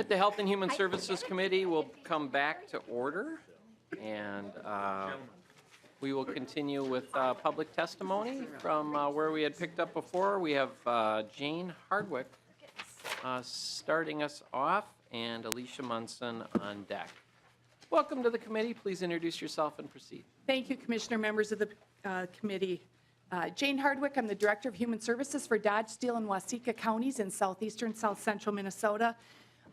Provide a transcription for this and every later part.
right, the Health and Human Services Committee will come back to order, and we will continue with public testimony from where we had picked up before. We have Jane Hardwick starting us off, and Alicia Munson on deck. Welcome to the committee. Please introduce yourself and proceed. Thank you, Commissioner, members of the committee. Jane Hardwick, I'm the Director of Human Services for Dodge, Steele, and Waseca counties in southeastern, south central Minnesota.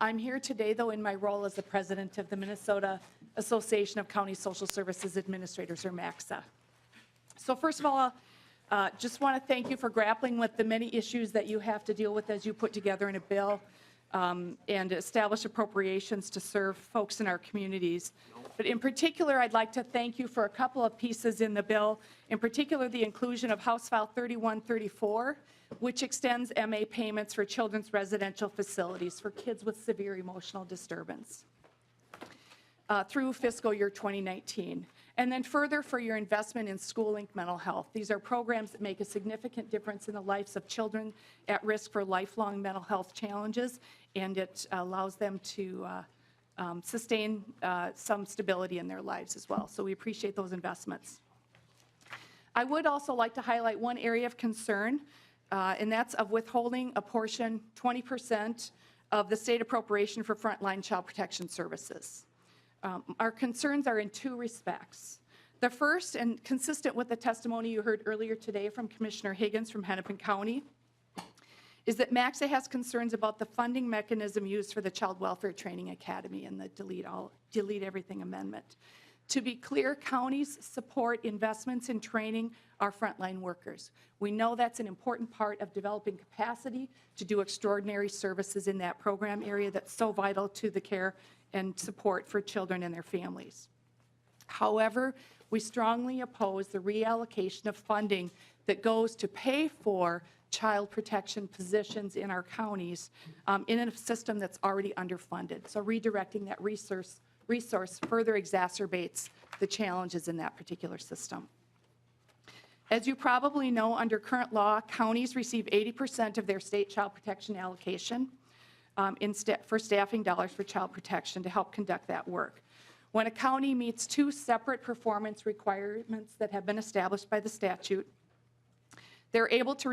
I'm here today, though, in my role as the president of the Minnesota Association of County Social Services Administrators, or MACSA. So first of all, just want to thank you for grappling with the many issues that you have to deal with as you put together in a bill and establish appropriations to serve folks in our communities. But in particular, I'd like to thank you for a couple of pieces in the bill, in particular the inclusion of House File 3134, which extends MA payments for children's residential facilities for kids with severe emotional disturbance through fiscal year 2019. And then further for your investment in school-linked mental health. These are programs that make a significant difference in the lives of children at risk for lifelong mental health challenges, and it allows them to sustain some stability in their lives as well. So we appreciate those investments. I would also like to highlight one area of concern, and that's of withholding a portion, 20% of the state appropriation for frontline child protection services. Our concerns are in two respects. The first, and consistent with the testimony you heard earlier today from Commissioner Higgins from Hennepin County, is that MACSA has concerns about the funding mechanism used for the Child Welfare Training Academy and the delete everything amendment. To be clear, counties support investments in training our frontline workers. We know that's an important part of developing capacity to do extraordinary services in that program area that's so vital to the care and support for children and their families. However, we strongly oppose the reallocation of funding that goes to pay for child protection positions in our counties in a system that's already underfunded. So redirecting that resource further exacerbates the challenges in that particular system. As you probably know, under current law, counties receive 80% of their state child protection allocation for staffing dollars for child protection to help conduct that work. When a county meets two separate performance requirements that have been established by the statute, they're able to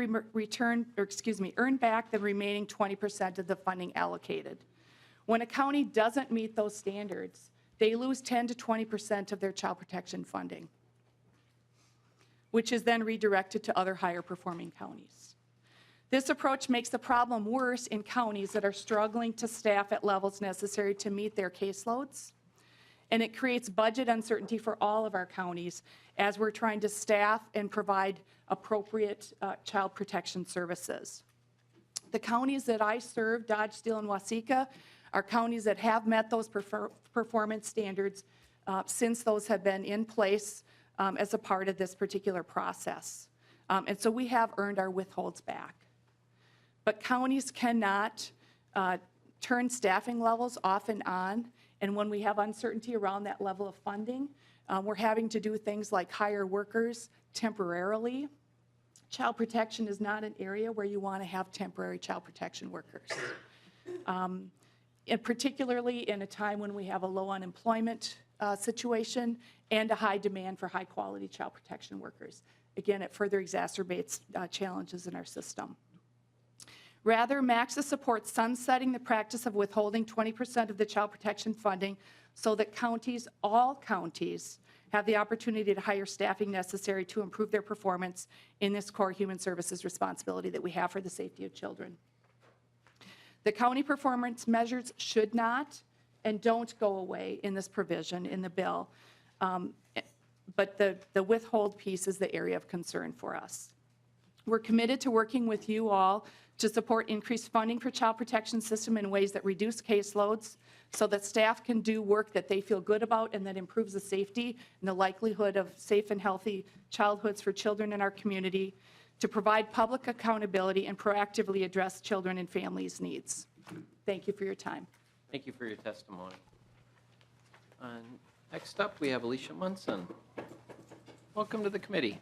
earn back the remaining 20% of the funding allocated. When a county doesn't meet those standards, they lose 10 to 20% of their child protection funding, which is then redirected to other higher performing counties. This approach makes the problem worse in counties that are struggling to staff at levels necessary to meet their caseloads, and it creates budget uncertainty for all of our counties as we're trying to staff and provide appropriate child protection services. The counties that I serve, Dodge, Steele, and Waseca, are counties that have met those performance standards since those have been in place as a part of this particular process. And so we have earned our withholds back. But counties cannot turn staffing levels off and on, and when we have uncertainty around that level of funding, we're having to do things like hire workers temporarily. Child protection is not an area where you want to have temporary child protection workers. And particularly in a time when we have a low unemployment situation and a high demand for high quality child protection workers. Again, it further exacerbates challenges in our system. Rather, MACSA supports sunsetting the practice of withholding 20% of the child protection funding so that counties, all counties, have the opportunity to hire staffing necessary to improve their performance in this core human services responsibility that we have for the safety of children. The county performance measures should not and don't go away in this provision in the bill, but the withhold piece is the area of concern for us. We're committed to working with you all to support increased funding for child protection system in ways that reduce caseloads so that staff can do work that they feel good about and that improves the safety and the likelihood of safe and healthy childhoods for children in our community, to provide public accountability and proactively address children and families' needs. Thank you for your time. Thank you for your testimony. Next up, we have Alicia Munson. Welcome to the committee.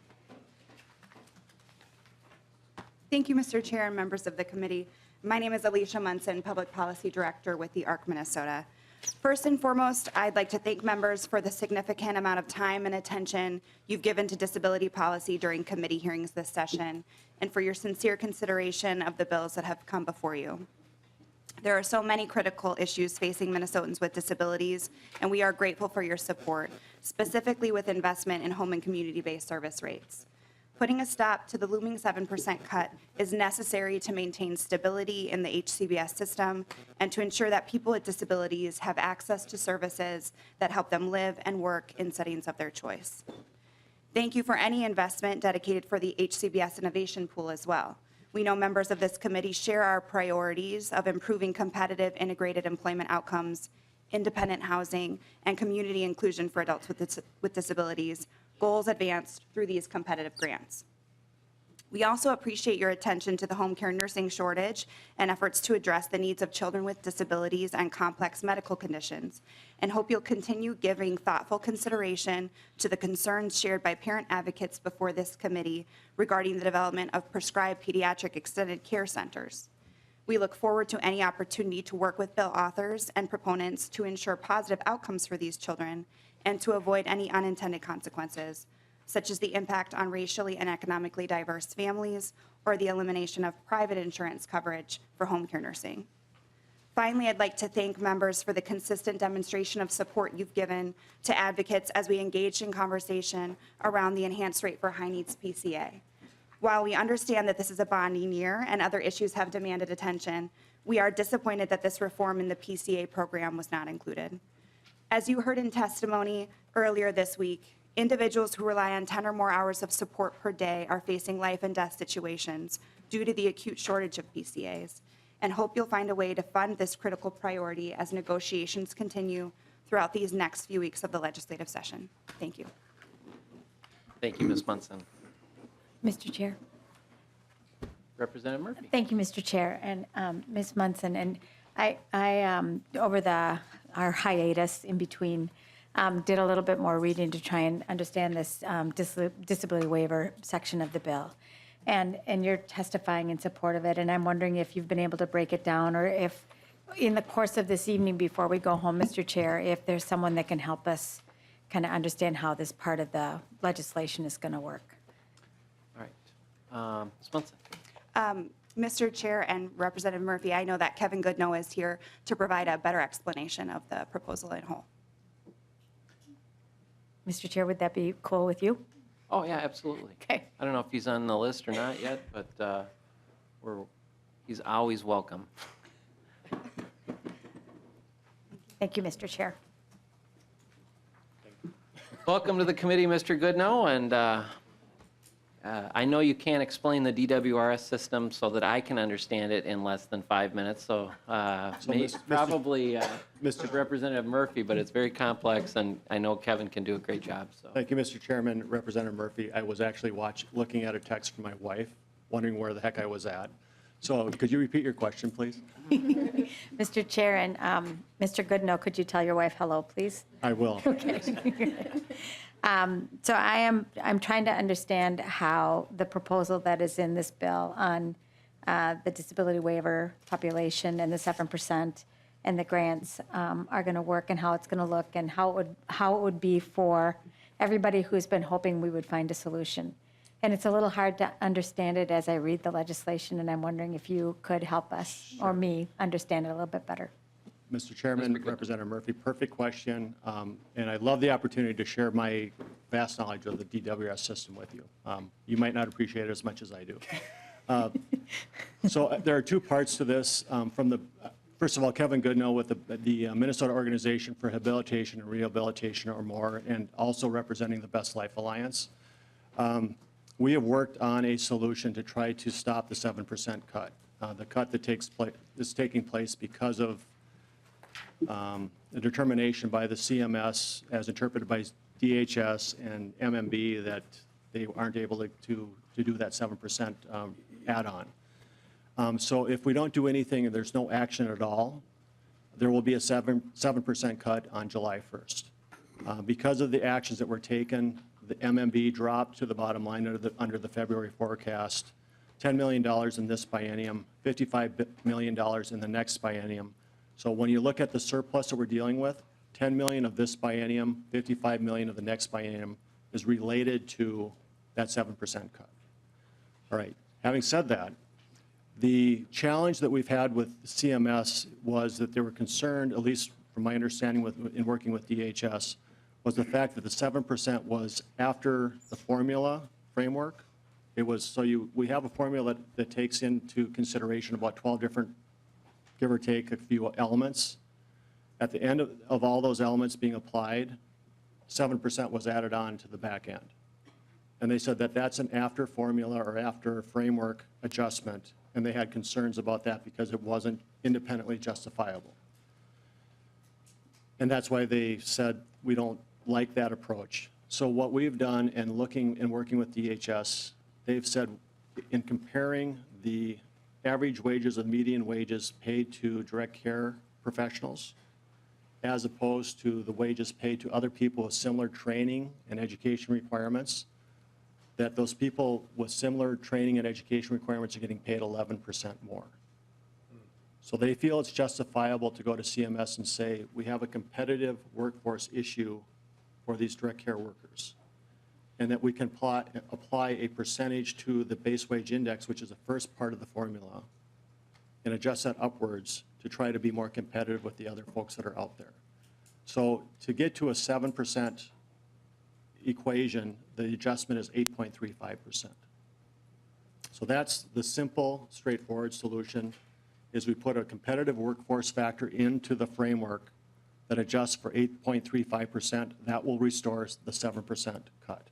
Thank you, Mr. Chair and members of the committee. My name is Alicia Munson, Public Policy Director with the ARC Minnesota. First and foremost, I'd like to thank members for the significant amount of time and attention you've given to disability policy during committee hearings this session, and for your sincere consideration of the bills that have come before you. There are so many critical issues facing Minnesotans with disabilities, and we are grateful for your support, specifically with investment in home and community-based service rates. Putting a stop to the looming 7% cut is necessary to maintain stability in the HCBS system and to ensure that people with disabilities have access to services that help them live and work in settings of their choice. Thank you for any investment dedicated for the HCBS Innovation Pool as well. We know members of this committee share our priorities of improving competitive integrated employment outcomes, independent housing, and community inclusion for adults with disabilities, goals advanced through these competitive grants. We also appreciate your attention to the home care nursing shortage and efforts to address the needs of children with disabilities and complex medical conditions, and hope you'll continue giving thoughtful consideration to the concerns shared by parent advocates before this committee regarding the development of prescribed pediatric extended care centers. We look forward to any opportunity to work with bill authors and proponents to ensure positive outcomes for these children and to avoid any unintended consequences, such as the impact on racially and economically diverse families or the elimination of private insurance coverage for home care nursing. Finally, I'd like to thank members for the consistent demonstration of support you've given to advocates as we engaged in conversation around the enhanced rate for high needs PCA. While we understand that this is a bonding year and other issues have demanded attention, we are disappointed that this reform in the PCA program was not included. As you heard in testimony earlier this week, individuals who rely on 10 or more hours of support per day are facing life and death situations due to the acute shortage of PCAs, and hope you'll find a way to fund this critical priority as negotiations continue throughout these next few weeks of the legislative session. Thank you. Thank you, Ms. Munson. Mr. Chair. Representative Murphy. Thank you, Mr. Chair, and Ms. Munson. And I over our hiatus in between, did a little bit more reading to try and understand this disability waiver section of the bill. And you're testifying in support of it, and I'm wondering if you've been able to break it down, or if in the course of this evening before we go home, Mr. Chair, if there's someone that can help us kind of understand how this part of the legislation is going to work. All right. Ms. Munson. Mr. Chair and Representative Murphy, I know that Kevin Goodnow is here to provide a better explanation of the proposal in whole. Mr. Chair, would that be cool with you? Oh, yeah, absolutely. Okay. I don't know if he's on the list or not yet, but he's always welcome. Thank you, Mr. Chair. Welcome to the committee, Mr. Goodnow, and I know you can't explain the DWRS system so that I can understand it in less than 5 minutes, so probably Representative Murphy, but it's very complex, and I know Kevin can do a great job. So. Thank you, Mr. Chairman. Representative Murphy, I was actually looking at a text from my wife, wondering where the heck I was at. So could you repeat your question, please? Mr. Chair and Mr. Goodnow, could you tell your wife hello, please? I will. Okay. So I'm trying to understand how the proposal that is in this bill on the disability waiver population and the 7% and the grants are going to work, and how it's going to look, and how it would be for everybody who's been hoping we would find a solution. And it's a little hard to understand it as I read the legislation, and I'm wondering if you could help us or me understand it a little bit better. Mr. Chairman, Representative Murphy, perfect question, and I love the opportunity to share my vast knowledge of the DWS system with you. You might not appreciate it as much as I do. So there are two parts to this. First of all, Kevin Goodnow with the Minnesota Organization for Habilitation and Rehabilitation or more, and also representing the Best Life Alliance. We have worked on a solution to try to stop the 7% cut. The cut that is taking place because of the determination by the CMS, as interpreted by DHS and MMB, that they aren't able to do that 7% add-on. So if we don't do anything and there's no action at all, there will be a 7% cut on July 1st. Because of the actions that were taken, the MMB dropped to the bottom line under the February forecast. $10 million in this biennium, $55 million in the next biennium. So when you look at the surplus that we're dealing with, 10 million of this biennium, 55 million of the next biennium is related to that 7% cut. All right, having said that, the challenge that we've had with CMS was that they were concerned, at least from my understanding in working with DHS, was the fact that the 7% was after the formula framework. It was, so we have a formula that takes into consideration about 12 different, give or take a few elements. At the end of all those elements being applied, 7% was added on to the back end. And they said that that's an after formula or after framework adjustment, and they had concerns about that because it wasn't independently justifiable. And that's why they said we don't like that approach. So what we've done and looking and working with DHS, they've said in comparing the average wages and median wages paid to direct care professionals as opposed to the wages paid to other people with similar training and education requirements, that those people with similar training and education requirements are getting paid 11% more. So they feel it's justifiable to go to CMS and say, we have a competitive workforce issue for these direct care workers, and that we can apply a percentage to the base wage index, which is the first part of the formula, and adjust that upwards to try to be more competitive with the other folks that are out there. So to get to a 7% equation, the adjustment is 8.35%. So that's the simple, straightforward solution, is we put a competitive workforce factor into the framework that adjusts for 8.35%. That will restore the 7% cut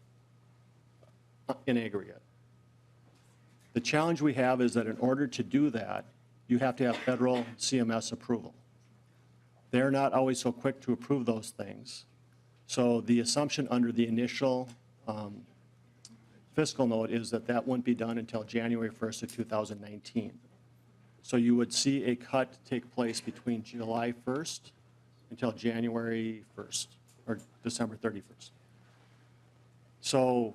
in aggregate. The challenge we have is that in order to do that, you have to have federal CMS approval. They're not always so quick to approve those things. So the assumption under the initial fiscal note is that that wouldn't be done until January 1st of 2019. So you would see a cut take place between July 1st until January 1st or December 31st. So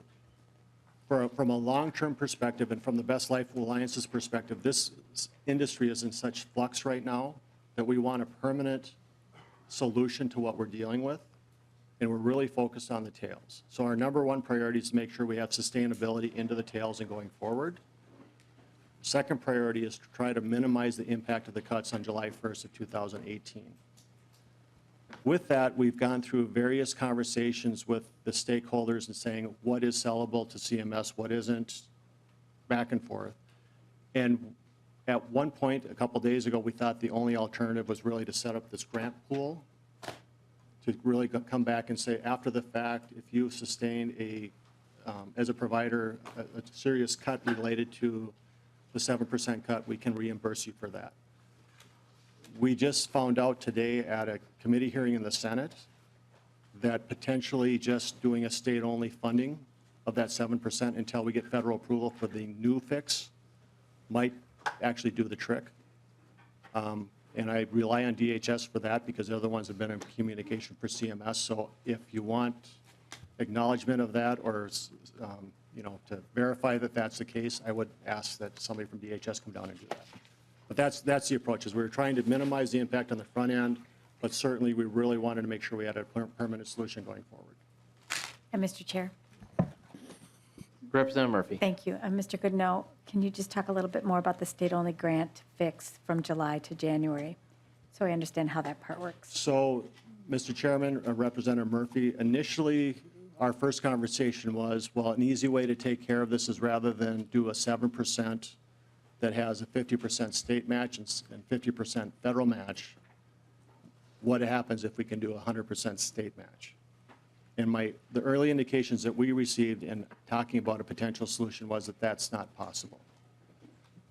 from a long-term perspective and from the Best Life Alliance's perspective, this industry is in such flux right now that we want a permanent solution to what we're dealing with, and we're really focused on the tails. So our number one priority is to make sure we have sustainability into the tails and going forward. Second priority is to try to minimize the impact of the cuts on July 1st of 2018. With that, we've gone through various conversations with the stakeholders and saying what is sellable to CMS, what isn't, back and forth. And at one point, a couple days ago, we thought the only alternative was really to set up this grant pool to really come back and say, after the fact, if you sustained as a provider, a serious cut related to the 7% cut, we can reimburse you for that. We just found out today at a committee hearing in the Senate that potentially just doing a state-only funding of that 7% until we get federal approval for the new fix might actually do the trick. And I rely on DHS for that because they're the ones that have been in communication for CMS. So if you want acknowledgement of that or to verify that that's the case, I would ask that somebody from DHS come down and do that. But that's the approach, is we're trying to minimize the impact on the front end, but certainly we really wanted to make sure we had a permanent solution going forward. And Mr. Chair? Representative Murphy. Thank you. Mr. Goodnow, can you just talk a little bit more about the state-only grant fix from July to January, so I understand how that part works? So, Mr. Chairman, Representative Murphy, initially our first conversation was, well, an easy way to take care of this is rather than do a 7% that has a 50% state match and 50% federal match, what happens if we can do a 100% state match? And the early indications that we received in talking about a potential solution was that that's not possible.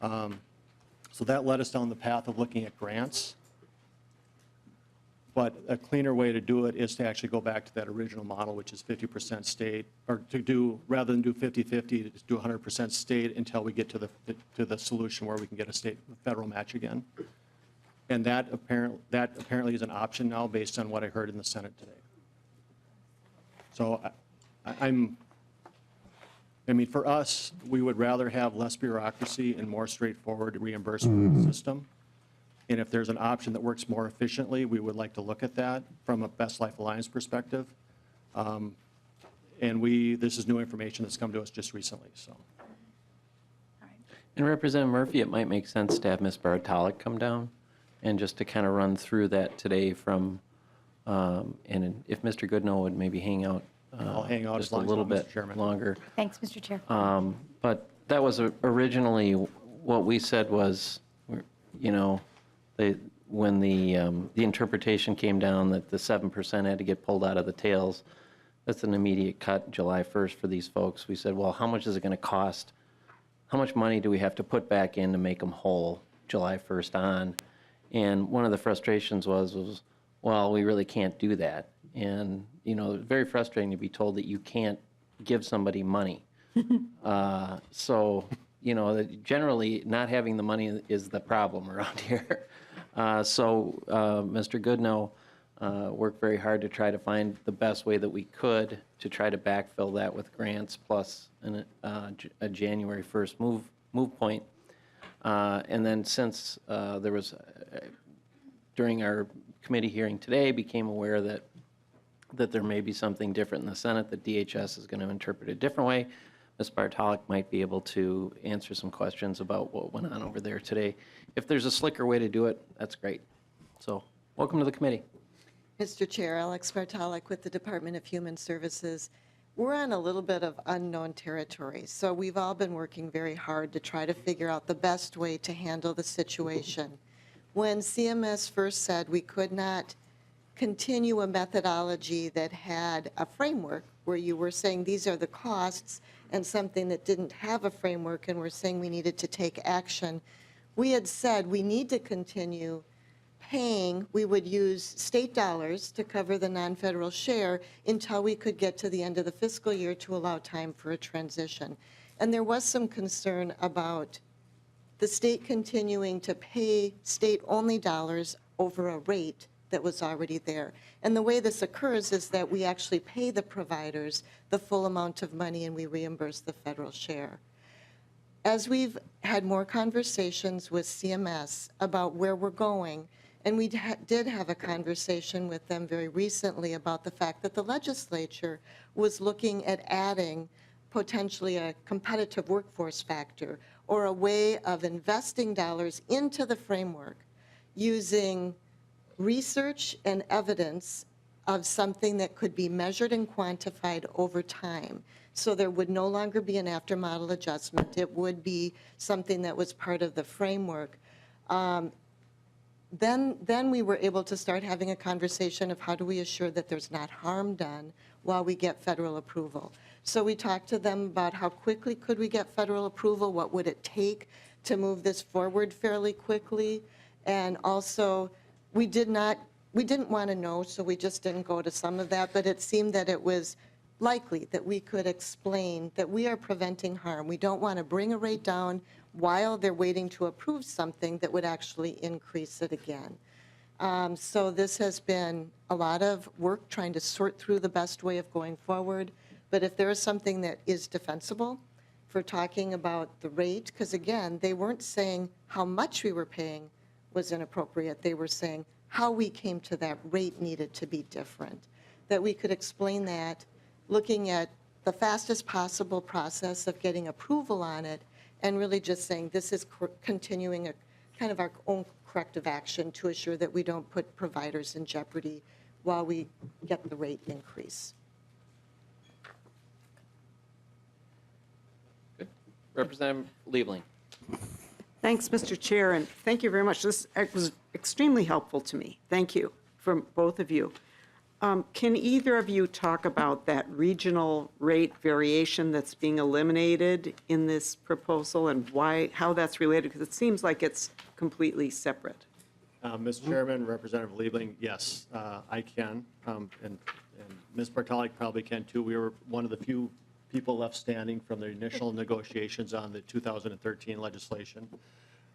So that led us down the path of looking at grants. But a cleaner way to do it is to actually go back to that original model, which is 50% state, or to do, rather than do 50-50, to do 100% state until we get to the solution where we can get a federal match again. And that apparently is an option now based on what I heard in the Senate today. So I mean, for us, we would rather have less bureaucracy and more straightforward reimbursement system. And if there's an option that works more efficiently, we would like to look at that from a Best Life Alliance perspective. And this is new information that's come to us just recently, so. And Representative Murphy, it might make sense to have Ms. Bartolic come down and just to kind of run through that today from, and if Mr. Goodnow would maybe hang out I'll hang out just as a long as little I'm Mr. bit Chairman. longer. Thanks, Mr. Chair. But that was originally, what we said was, you know, when the interpretation came down that the 7% had to get pulled out of the tails, that's an immediate cut July 1st for these folks. We said, well, how much is it going to cost? How much money do we have to put back in to make them whole July 1st on? And one of the frustrations was, well, we really can't do that. And, you know, it's very frustrating to be told that you can't give somebody money. So, you know, generally not having the money is the problem around here. So Mr. Goodnow worked very hard to try to find the best way that we could to try to backfill that with grants plus a January 1st move point. And then since there was, during our committee hearing today, became aware that there may be something different in the Senate, that DHS is going to interpret it a different way. Ms. Bartolic might be able to answer some questions about what went on over there today. If there's a slicker way to do it, that's great. So welcome to the committee. Mr. Chair, Alex Bartolic with the Department of Human Services. We're on a little bit of unknown territory, so we've all been working very hard to try to figure out the best way to handle the situation. When CMS first said we could not continue a methodology that had a framework where you were saying these are the costs and something that didn't have a framework and we're saying we needed to take action, we had said we need to continue paying. We would use state dollars to cover the non-federal share until we could get to the end of the fiscal year to allow time for a transition. And there was some concern about the state continuing to pay state-only dollars over a rate that was already there. And the way this occurs is that we actually pay the providers the full amount of money and we reimburse the federal share. As we've had more conversations with CMS about where we're going, and we did have a conversation with them very recently about the fact that the legislature was looking at adding potentially a competitive workforce factor or a way of investing dollars into the framework using research and evidence of something that could be measured and quantified over time. So there would no longer be an after-model adjustment. It would be something that was part of the framework. Then we were able to start having a conversation of how do we assure that there's not harm done while we get federal approval. So we talked to them about how quickly could we get federal approval, what would it take to move this forward fairly quickly, and also we didn't want to know, so we just didn't go to some of that, but it seemed that it was likely that we could explain that we are preventing harm. We don't want to bring a rate down while they're waiting to approve something that would actually increase it again. So this has been a lot of work trying to sort through the best way of going forward. But if there is something that is defensible for talking about the rate, because again, they weren't saying how much we were paying was inappropriate. They were saying how we came to that rate needed to be different. That we could explain that looking at the fastest possible process of getting approval on it and really just saying this is continuing a kind of our own corrective action to assure that we don't put providers in jeopardy while we get the rate increase. Good. Representative Liebling. Thanks, Mr. Chair, and thank you very much. This was extremely helpful to me. Thank you from both of you. Can either of you talk about that regional rate variation that's being eliminated in this proposal and how that's related? Because it seems like it's completely separate. Mr. Chairman, Representative Liebling, yes, I can, and Ms. Bartolic probably can too. We were one of the few people left standing from the initial negotiations on the 2013 legislation.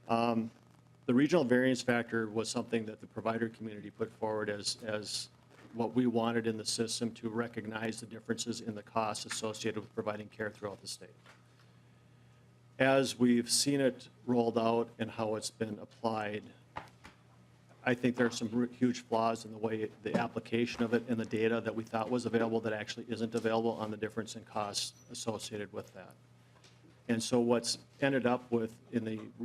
The regional variance factor was something that the provider community put forward as what we wanted in the system to recognize the differences in the costs associated with providing care throughout the state. As we've seen it rolled out and how it's been applied, I think there are some huge flaws in the way the application of it and the data that we thought was available that actually isn't available on the difference in costs associated with that. And so what's ended up with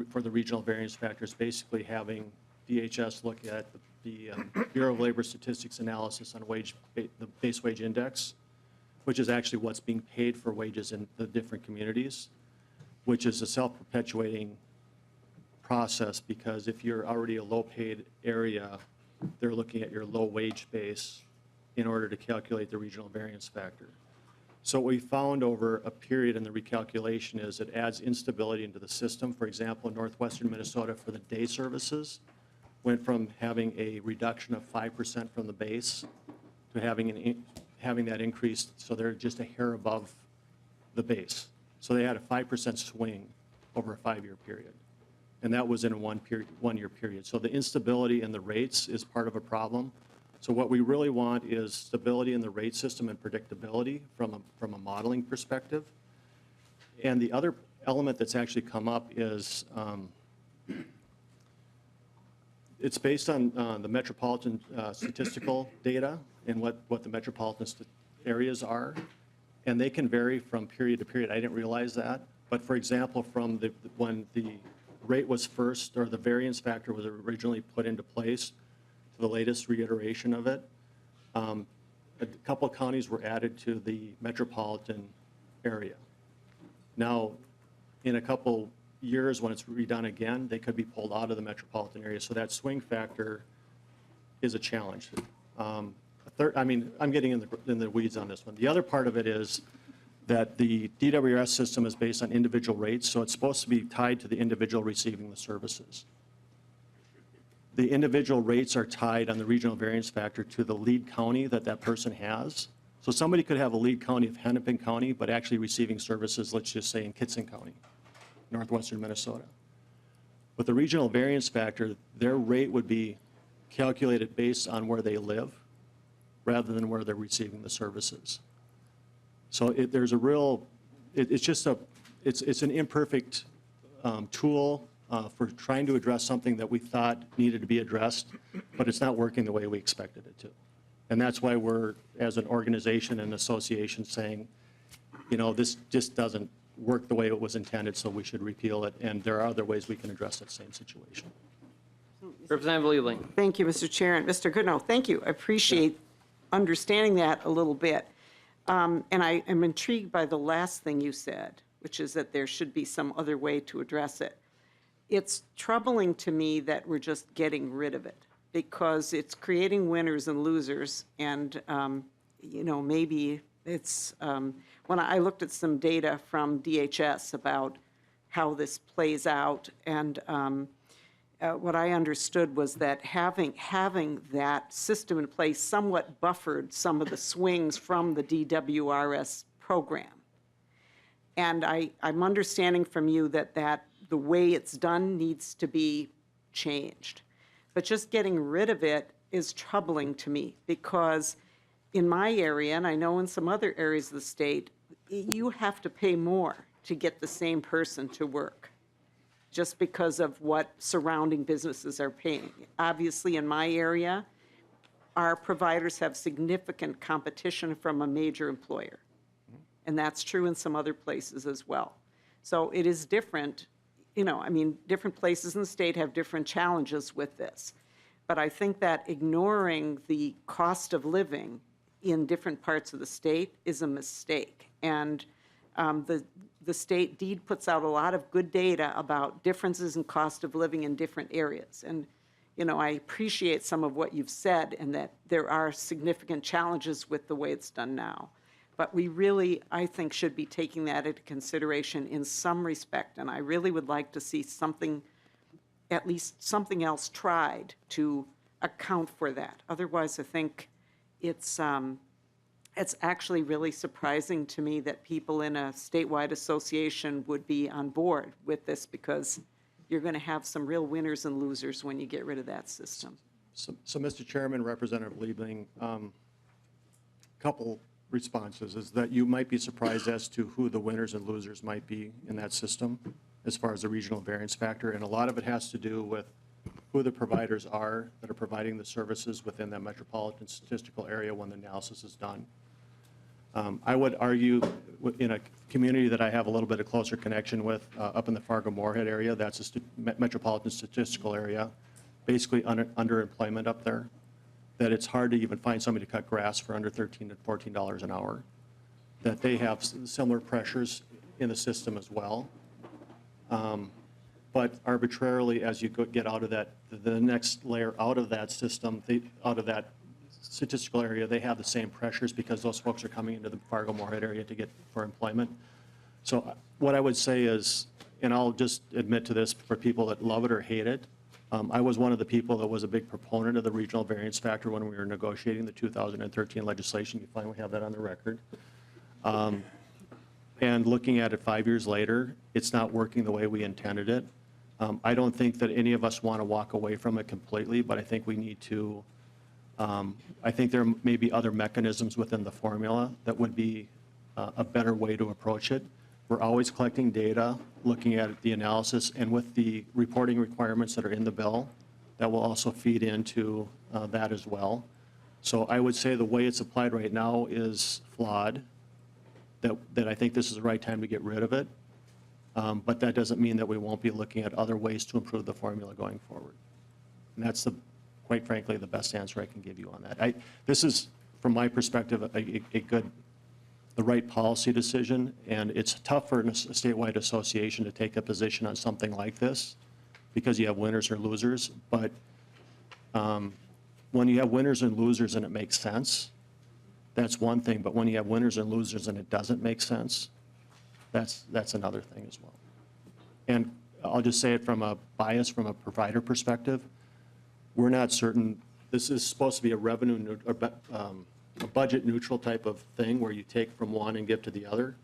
for the regional variance factors, basically having DHS look at the Bureau of Labor Statistics analysis on the base wage index, which is actually what's being paid for wages in the different communities, which is a self-perpetuating process, because if you're already a low-paid area, they're looking at your low wage base in order to calculate the regional variance factor. So what we found over a period in the recalculation is it adds instability into the system. For example, in northwestern Minnesota, for the day services, went from having a reduction of 5% from the base to having that increased, so they're just a hair above the base. So they had a 5% swing over a 5-year period. And that was in a one-year period. So the instability in the rates is part of a problem. So what we really want is stability in the rate system and predictability from a modeling perspective. And the other element that's actually come up is it's based on the metropolitan statistical data and what the metropolitan areas are. And they can vary from period to period. I didn't realize that. But for example, from when the rate was first, or the variance factor was originally put into place, to the latest reiteration of it, a couple of counties were added to the metropolitan area. Now, in a couple years, when it's redone again, they could be pulled out of the metropolitan area. So that swing factor is a challenge. I'm getting in the weeds on this one. The other part of it is that the DWRS system is based on individual rates, so it's supposed to be tied to the individual receiving the services. The individual rates are tied on the regional variance factor to the lead county that person has. So somebody could have a lead county of Hennepin County, but actually receiving services, let's just say in Kitson County, northwestern Minnesota. With the regional variance factor, their rate would be calculated based on where they live rather than where they're receiving the services. So there's a real, it's an imperfect tool for trying to address something that we thought needed to be addressed, but it's not working the way we expected it to. And that's why we're, as an organization and association, saying, this just doesn't work the way it was intended, so we should repeal it, and there are other ways we can address that same situation. Representative Leveling. Thank you, Mr. Chair. And Mr. Goodnow, thank you. I appreciate understanding that a little bit. And I am intrigued by the last thing you said, which is that there should be some other way to address it. It's troubling to me that we're just getting rid of it, because it's creating winners and losers. And, maybe it's, when I looked at some data from DHS about how this plays out, and what I understood was that having that system in place somewhat buffered some of the swings from the DWRS program. And I'm understanding from you that the way it's done needs to be changed. But just getting rid of it is troubling to me, because in my area, and I know in some other areas of the state, you have to pay more to get the same person to work, just because of what surrounding businesses are paying. Obviously, in my area, our providers have significant competition from a major employer. And that's true in some other places as well. So it is different, different places in the state have different challenges with this. But I think that ignoring the cost of living in different parts of the state is a mistake. And the state deed puts out a lot of good data about differences in cost of living in different areas. And, I appreciate some of what you've said, and that there are significant challenges with the way it's done now. But we really, I think, should be taking that into consideration in some respect. And I really would like to see something, at least something else tried to account for that. Otherwise, I think it's actually really surprising to me that people in a statewide association would be on board with this, because you're going to have some real winners and losers when you get rid of that system. So Mr. Chairman, Representative Liebling, couple responses is that you might be surprised as to who the winners and losers might be in that system as far as the regional variance factor. And a lot of it has to do with who the providers are that are providing the services within that metropolitan statistical area when the analysis is done. I would argue in a community that I have a little bit of closer connection with up in the Fargo-Moorhead area, that's a metropolitan statistical area, basically underemployment up there, that it's hard to even find somebody to cut grass for under $13 to $14 an hour, that they have similar pressures in the system as well. But arbitrarily, as you get out of that, the next layer out of that system, out of that statistical area, they have the same pressures because those folks are coming into the Fargo-Moorhead area to get for employment. So what I would say is, and I'll just admit to this for people that love it or hate it, I was one of the people that was a big proponent of the regional variance factor when we were negotiating the 2013 legislation. You finally have that on the record. And looking at it 5 years later, it's not working the way we intended it. I don't think that any of us want to walk away from it completely, but I think we need to, I think there may be other mechanisms within the formula that would be a better way to approach it. We're always collecting data, looking at the analysis, and with the reporting requirements that are in the bill, that will also feed into that as well. So I would say the way it's applied right now is flawed, that I think this is the right time to get rid of it. But that doesn't mean that we won't be looking at other ways to improve the formula going forward. And that's, quite frankly, the best answer I can give you on that. This is, from my perspective, the right policy decision, and it's tough for a statewide association to take a position on something like this because you have winners or losers. But when you have winners and losers and it makes sense, that's one thing. But when you have winners and losers and it doesn't make sense, that's another thing as well. And I'll just say it from a bias, from a provider perspective, we're not certain. This is supposed to be a revenue or a budget neutral type of thing where you take from one and give to the other.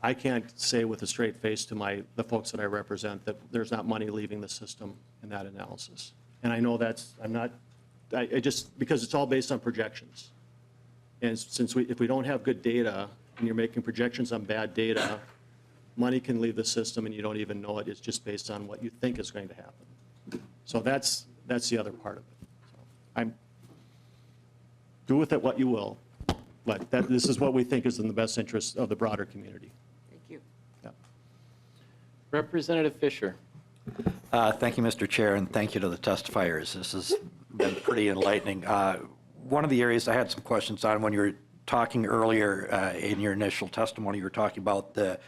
I can't say with a straight face to the folks that I represent that there's not money leaving the system in that analysis. And I know I just, because it's all based on projections. And since if we don't have good data and you're making projections on bad data, money can leave the system and you don't even know it. It's just based on what you think is going to happen. So that's the other part of it. So do with it what you will, but this is what we think is in the best interest of the broader community. Thank you. Yeah. Representative Fisher. Thank you, Mr. Chair, and thank you to the testifiers. This has been pretty enlightening. One of the areas I had some questions on when you were talking earlier in your initial testimony, you were talking about the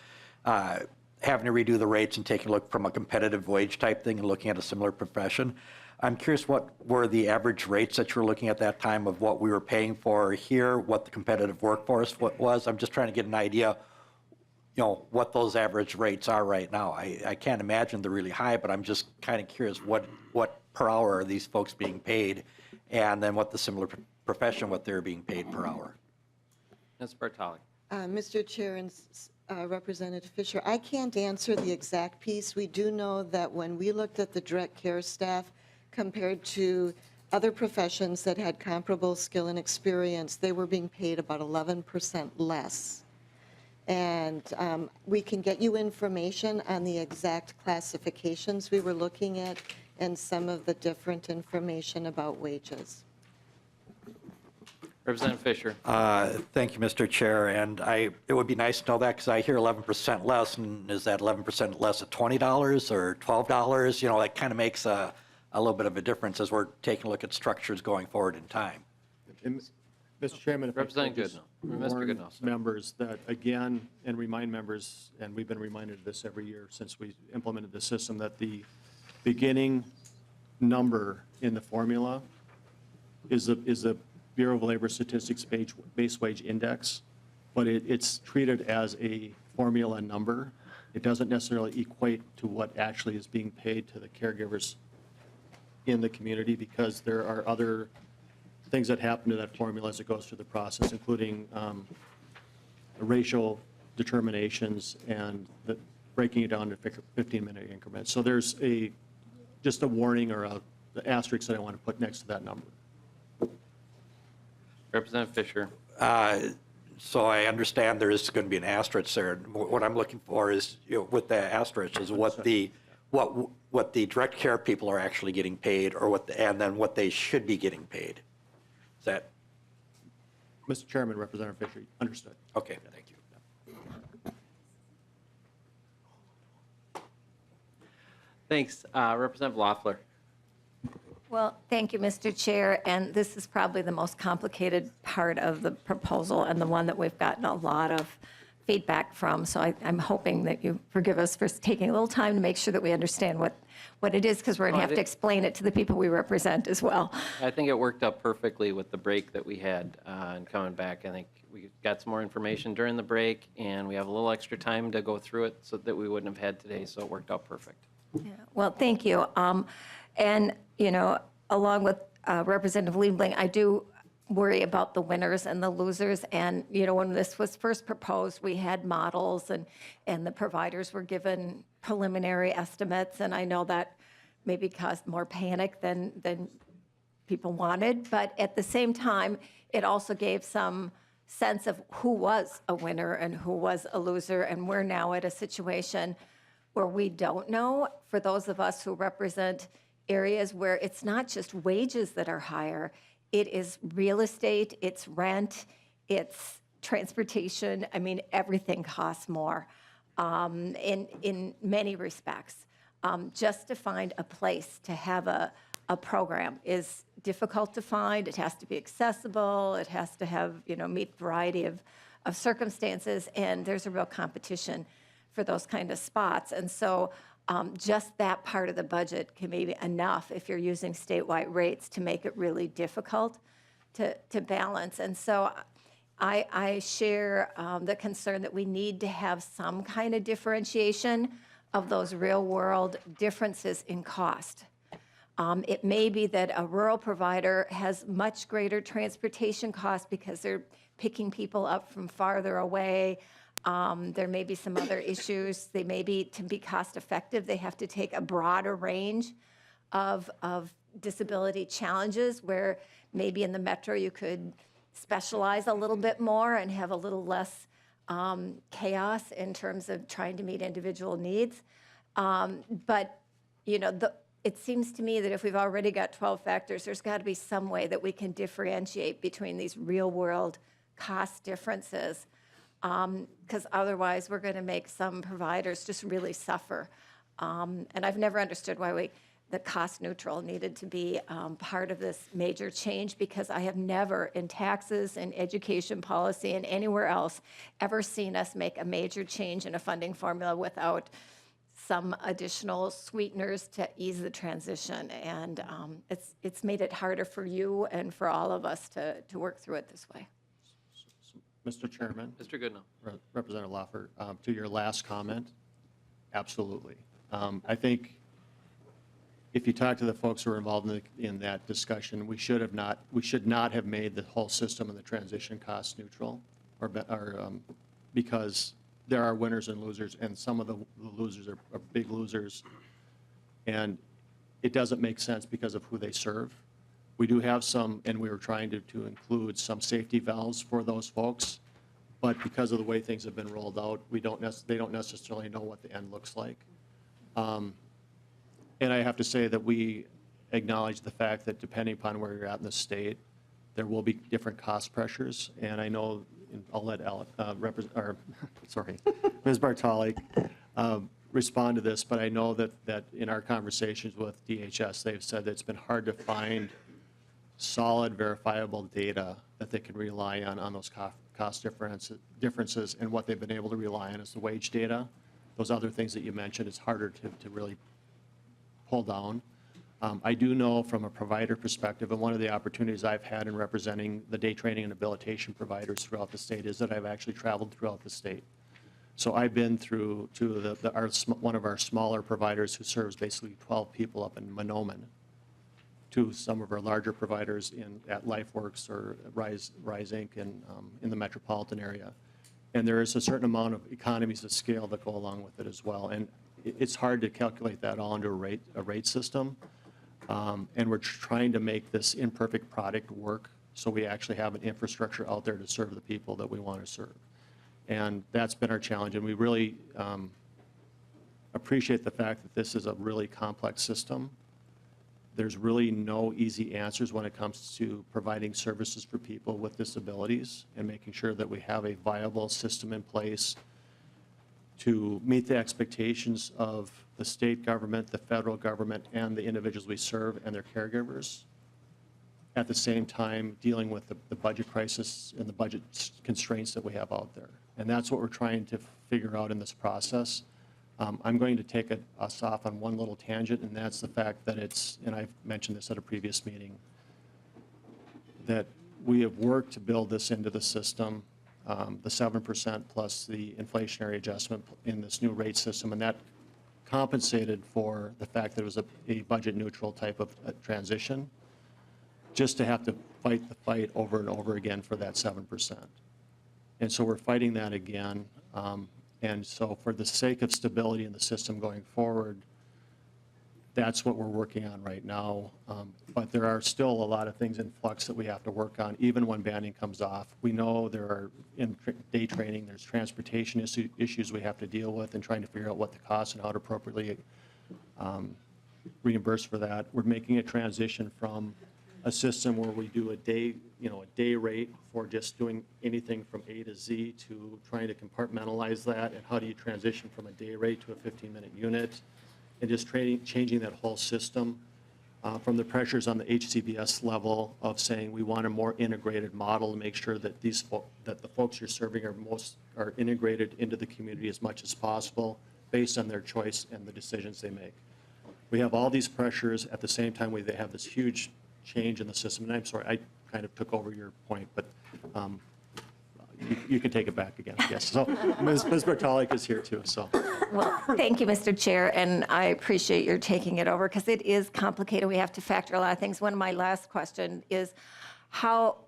having to redo the rates and taking a look from a competitive wage type thing and looking at a similar profession. I'm curious, what were the average rates that you were looking at that time of what we were paying for here, what the competitive workforce was? I'm just trying to get an idea, what those average rates are right now. I can't imagine they're really high, but I'm just kind of curious what per hour are these folks being paid, and then what the similar profession, what they're being paid per hour. Ms. Bartolic. Mr. Chair and Representative Fisher, I can't answer the exact piece. We do know that when we looked at the direct care staff compared to other professions that had comparable skill and experience, they were being paid about 11% less. And we can get you information on the exact classifications we were looking at and some of the different information about wages. Representative Fisher. Thank you, Mr. Chair. And it would be nice to know that because I hear 11% less, and is that 11% less at $20 or $12? That kind of makes a little bit of a difference as we're taking a look at structures going forward in time. And, Mr. Chairman, if I could Representative just Goodenow. Mr. warn Goodenow, sorry. members that, again, and remind members, and we've been reminded of this every year since we implemented the system, that the beginning number in the formula is the Bureau of Labor Statistics base wage index, but it's treated as a formula number. It doesn't necessarily equate to what actually is being paid to the caregivers in the community, because there are other things that happen to that formula as it goes through the process, including racial determinations and breaking it down to 15-minute increments. So there's just a warning or a asterisks that I want to put next to that number. Representative Fisher. So I understand there is going to be an asterisk there. What I'm looking for is, with the asterisk, is what the direct care people are actually getting paid, or and then what they should be getting paid. Is that Mr. Chairman, Representative Fisher, understood. okay? Thank you. Thanks. Representative Loeffler. Well, thank you, Mr. Chair, and this is probably the most complicated part of the proposal and the one that we've gotten a lot of feedback from, so I'm hoping that you forgive us for taking a little time to make sure that we understand what it is, because we're going to have to explain it to the people we represent as well. I think it worked out perfectly with the break that we had and coming back. I think we got some more information during the break, and we have a little extra time to go through it so that we wouldn't have had today, so it worked out perfect. Yeah, well, thank you. And, along with Representative Liebling, I do worry about the winners and the losers. And, when this was first proposed, we had models and the providers were given preliminary estimates. And I know that maybe caused more panic than people wanted. But at the same time, it also gave some sense of who was a winner and who was a loser. And we're now at a situation where we don't know, for those of us who represent areas where it's not just wages that are higher, it is real estate, it's rent, it's transportation. I mean, everything costs more in many respects. Just to find a place to have a program is difficult to find. It has to be accessible. It has to have, meet a variety of circumstances, and there's a real competition for those kind of spots. And so just that part of the budget can be enough if you're using statewide rates to make it really difficult to balance. And so I share the concern that we need to have some kind of differentiation of those real world differences in cost. It may be that a rural provider has much greater transportation costs because they're picking people up from farther away. There may be some other issues. They may be, to be cost effective, they have to take a broader range of disability challenges, where maybe in the metro you could specialize a little bit more and have a little less chaos in terms of trying to meet individual needs. But, it seems to me that if we've already got 12 factors, there's got to be some way that we can differentiate between these real world cost differences. Because otherwise we're going to make some providers just really suffer. And I've never understood why the cost neutral needed to be part of this major change, because I have never in taxes and education policy and anywhere else ever seen us make a major change in a funding formula without some additional sweeteners to ease the transition. And it's made it harder for you and for all of us to work through it this way. Mr. Chairman. Mr. Goodnow. Representative Loeffler, to your last comment, absolutely. I think if you talk to the folks who are involved in that discussion, we should not have made the whole system and the transition cost neutral, because there are winners and losers, and some of the losers are big losers, and it doesn't make sense because of who they serve. We do have some, and we were trying to include some safety valves for those folks, but because of the way things have been rolled out, they don't necessarily know what the end looks like. And I have to say that we acknowledge the fact that depending upon where you're at in the state, there will be different cost pressures, and I know, I'll let Ms. Bartolic respond to this, but I know that in our conversations with DHS, they've said that it's been hard to find solid, verifiable data that they can rely on those cost differences, and what they've been able to rely on is the wage data. Those other things that you mentioned, it's harder to really pull down. I do know from a provider perspective, and one of the opportunities I've had in representing the day training and habilitation providers throughout the state is that I've actually traveled throughout the state. So I've been through to one of our smaller providers who serves basically 12 people up in Monoman, to some of our larger providers at LifeWorks or Rise Inc. in the metropolitan area. And there is a certain amount of economies of scale that go along with it as well. And it's hard to calculate that all into a rate system. And we're trying to make this imperfect product work so we actually have an infrastructure out there to serve the people that we want to serve. And that's been our challenge, and we really appreciate the fact that this is a really complex system. There's really no easy answers when it comes to providing services for people with disabilities and making sure that we have a viable system in place to meet the expectations of the state government, the federal government, and the individuals we serve and their caregivers, at the same time dealing with the budget crisis and the budget constraints that we have out there. And that's what we're trying to figure out in this process. I'm going to take us off on one little tangent, and that's the fact that it's, and I've mentioned this at a previous meeting, that we have worked to build this into the system, the 7% plus the inflationary adjustment in this new rate system, and that compensated for the fact that it was a budget neutral type of transition, just to have to fight the fight over and over again for that 7%. And so we're fighting that again. And so for the sake of stability in the system going forward, that's what we're working on right now. But there are still a lot of things in flux that we have to work on, even when banding comes off. We know there are, in day training, there's transportation issues we have to deal with and trying to figure out what the costs and how to appropriately reimburse for that. We're making a transition from a system where we do a day rate for just doing anything from A to Z to trying to compartmentalize that, and how do you transition from a day rate to a 15-minute unit, and just changing that whole system from the pressures on the HCBS level of saying we want a more integrated model to make sure that that the folks you're serving are integrated into the community as much as possible based on their choice and the decisions they make. We have all these pressures at the same time they have this huge change in the system. And I'm sorry, I kind of took over your point, but you can take it back again, yes. So Ms. Bartolic is here too, so. Well, thank you, Mr. Chair, and I appreciate your taking it over because it is complicated. We have to factor a lot of things. One of my last question is, how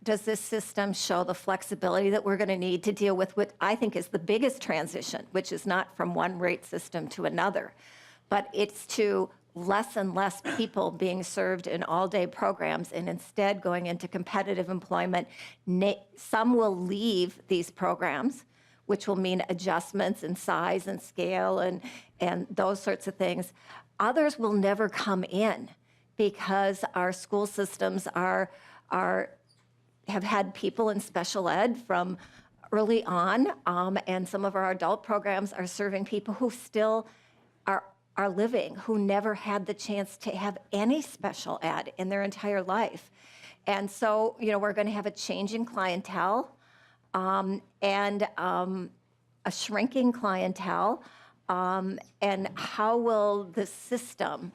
does this system show the flexibility that we're going to need to deal with what I think is the biggest transition, which is not from one rate system to another, but it's to less and less people being served in all-day programs and instead going into competitive employment. Some will leave these programs, which will mean adjustments in size and scale and those sorts of things. Others will never come in because our school systems have had people in special ed from early on, and some of our adult programs are serving people who still are living, who never had the chance to have any special ed in their entire life. And so, we're going to have a change in clientele and a shrinking clientele. And how will the system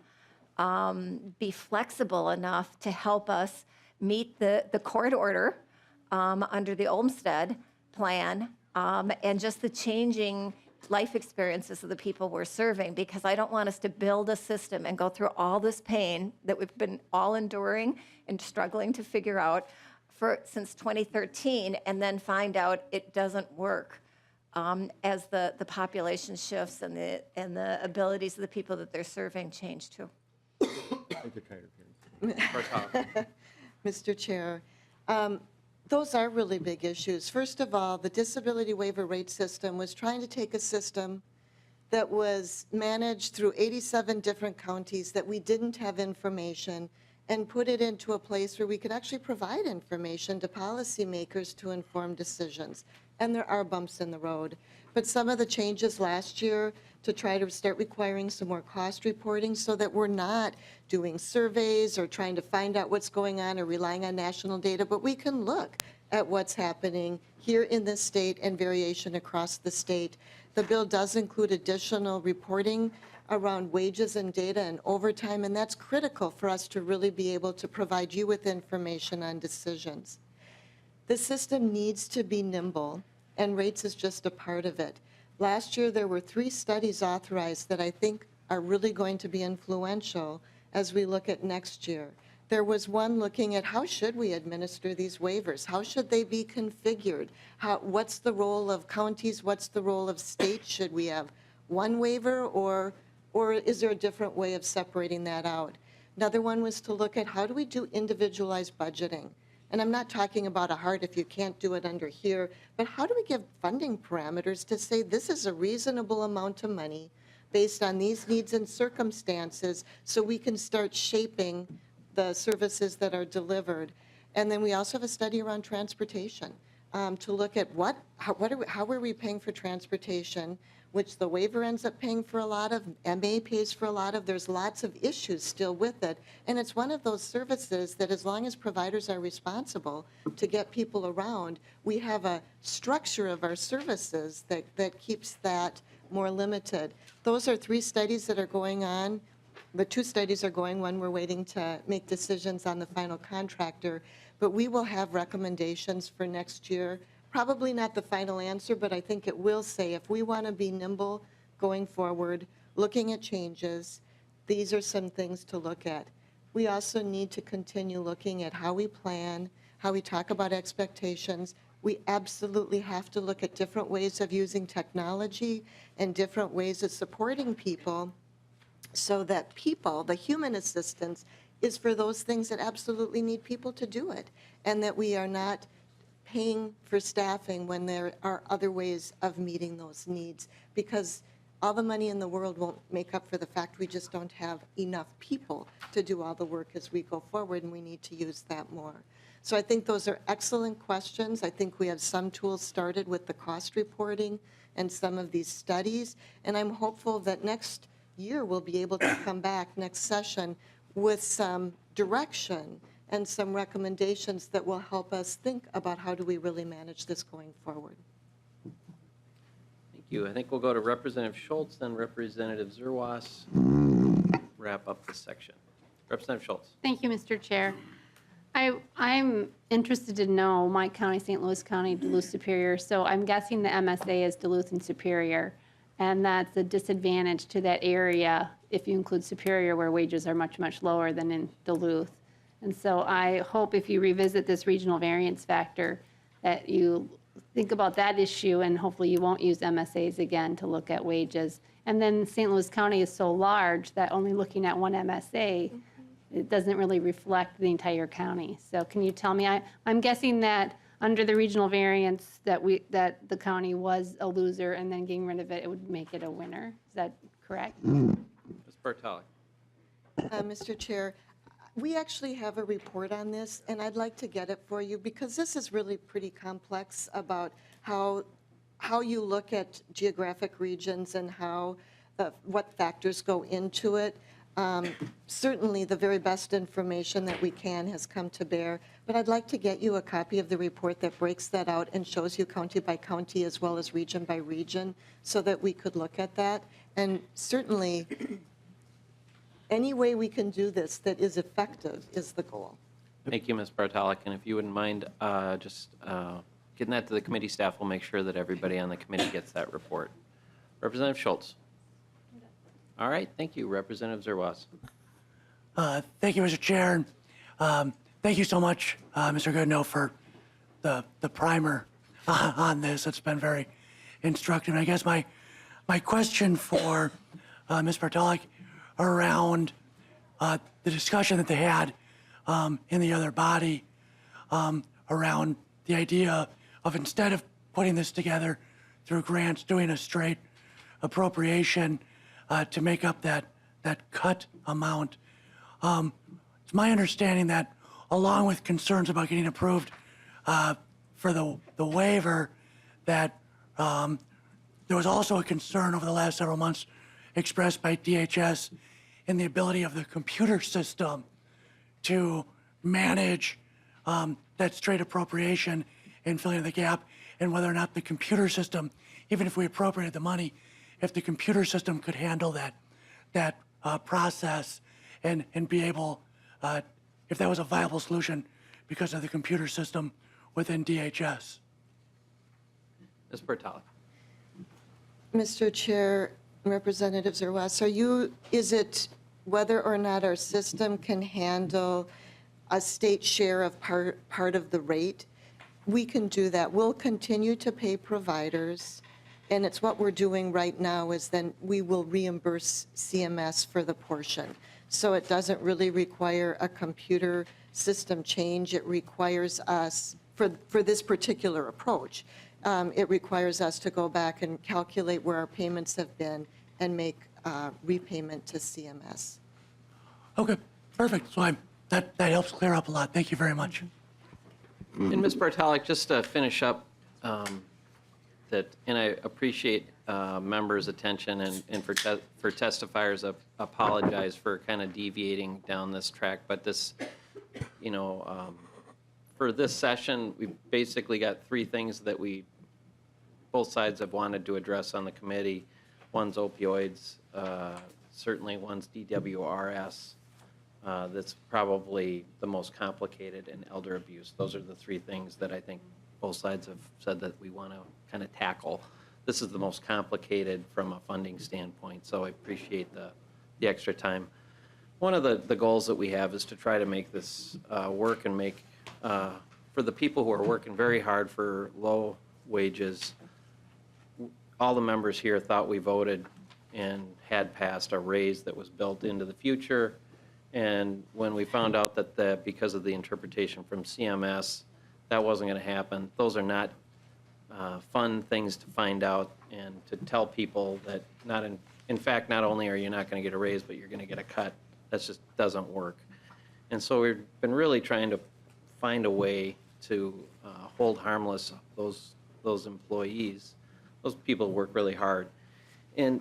be flexible enough to help us meet the court order under the Olmsted plan and just the changing life experiences of the people we're serving, because I don't want us to build a system and go through all this pain that we've been all enduring and struggling to figure out since 2013, and then find out it doesn't work as the population shifts and the abilities of the people that they're serving change too. Mr. Chair, those are really big issues. First of all, the disability waiver rate system was trying to take a system that was managed through 87 different counties that we didn't have information and put it into a place where we could actually provide information to policymakers to inform decisions. And there are bumps in the road. But some of the changes last year to try to start requiring some more cost reporting so that we're not doing surveys or trying to find out what's going on or relying on national data, but we can look at what's happening here in this state and variation across the state. The bill does include additional reporting around wages and data and overtime, and that's critical for us to really be able to provide you with information on decisions. The system needs to be nimble, and rates is just a part of it. Last year, there were 3 studies authorized that I think are really going to be influential as we look at next year. There was one looking at how should we administer these waivers? How should they be configured? What's the role of counties? What's the role of states? Should we have one waiver, or is there a different way of separating that out? Another one was to look at how do we do individualized budgeting? And I'm not talking about a heart if you can't do it under here, but how do we give funding parameters to say this is a reasonable amount of money based on these needs and circumstances so we can start shaping the services that are delivered. And then we also have a study around transportation to look at how are we paying for transportation, which the waiver ends up paying for a lot of, MA pays for a lot of, there's lots of issues still with it. And it's one of those services that as long as providers are responsible to get people around, we have a structure of our services that keeps that more limited. Those are 3 studies that are going on. The 2 studies are going, one we're waiting to make decisions on the final contractor, but we will have recommendations for next year. Probably not the final answer, but I think it will say if we want to be nimble going forward, looking at changes, these are some things to look at. We also need to continue looking at how we plan, how we talk about expectations. We absolutely have to look at different ways of using technology and different ways of supporting people so that people, the human assistance, is for those things that absolutely need people to do it, and that we are not paying for staffing when there are other ways of meeting those needs, because all the money in the world won't make up for the fact we just don't have enough people to do all the work as we go forward, and we need to use that more. So I think those are excellent questions. I think we have some tools started with the cost reporting and some of these studies, and I'm hopeful that next year we'll be able to come back next session with some direction and some recommendations that will help us think about how do we really manage this going forward. Thank you. I think we'll go to Representative Schultz, then Representative Zerwas. Wrap up this section. Representative Schultz. Thank you, Mr. Chair. I'm interested to know my county, St. Louis County, Duluth Superior. So I'm guessing the MSA is Duluth and Superior, and that's a disadvantage to that area if you include Superior, where wages are much, much lower than in Duluth. And so I hope if you revisit this regional variance factor that you think about that issue, and hopefully you won't use MSAs again to look at wages. And then St. Louis County is so large that only looking at one MSA, it doesn't really reflect the entire county. So can you tell me, I'm guessing that under the regional variance that the county was a loser, and then getting rid of it, it would make it a winner. Is that correct? Ms. Bartolic. Mr. Chair, we actually have a report on this, and I'd like to get it for you, because this is really pretty complex about how you look at geographic regions and how what factors go into it. Certainly, the very best information that we can has come to bear, but I'd like to get you a copy of the report that breaks that out and shows you county by county as well as region by region, so that we could look at that. And certainly, any way we can do this that is effective is the goal. Thank you, Ms. Bartolic. And if you wouldn't mind just getting that to the committee staff, we'll make sure that everybody on the committee gets that report. Representative Schultz. All right, thank you. Representative Zerwas. Thank you, Mr. Chair. And, thank you so much, Mr. Goodnow, for the primer on this. It's been very instructive. I guess my question for Ms. Bartolic around the discussion that they had in the other body around the idea of, instead of putting this together through grants, doing a straight appropriation to make up that cut amount. It's my understanding that, along with concerns about getting approved for the waiver, that there was also a concern over the last several months expressed by DHS in the ability of the computer system to manage that straight appropriation and filling in the gap, and whether or not the computer system, even if we appropriated the money, if the computer system could handle that process and be able, if that was a viable solution because of the computer system within DHS. Ms. Bartolic. Mr. Chair, Representative Zerwas, is it whether or not our system can handle a state share of part of the rate? We can do that. We'll continue to pay providers, and it's what we're doing right now is then we will reimburse CMS for the portion. So it doesn't really require a computer system change. It requires us, for this particular approach, it requires us to go back and calculate where our payments have been and make repayment to CMS. Okay, perfect. So that helps clear up a lot. Thank you very much. And Ms. Bartolic, just to finish up, and I appreciate members' attention and for testifiers, apologize for kind of deviating down this track, but this, for this session, we basically got three things that both sides have wanted to address on the committee. One's opioids, certainly one's DWRS. That's probably the most complicated, and elder abuse. Those are the three things that I think both sides have said that we want to kind of tackle. This is the most complicated from a funding standpoint, so I appreciate the extra time. One of the goals that we have is to try to make this work and make, for the people who are working very hard for low wages, all the members here thought we voted and had passed a raise that was built into the future. And when we found out that because of the interpretation from CMS, that wasn't going to happen. Those are not fun things to find out and to tell people that in fact, not only are you not going to get a raise, but you're going to get a cut. That just doesn't work. And so we've been really trying to find a way to hold harmless those employees. Those people work really hard. And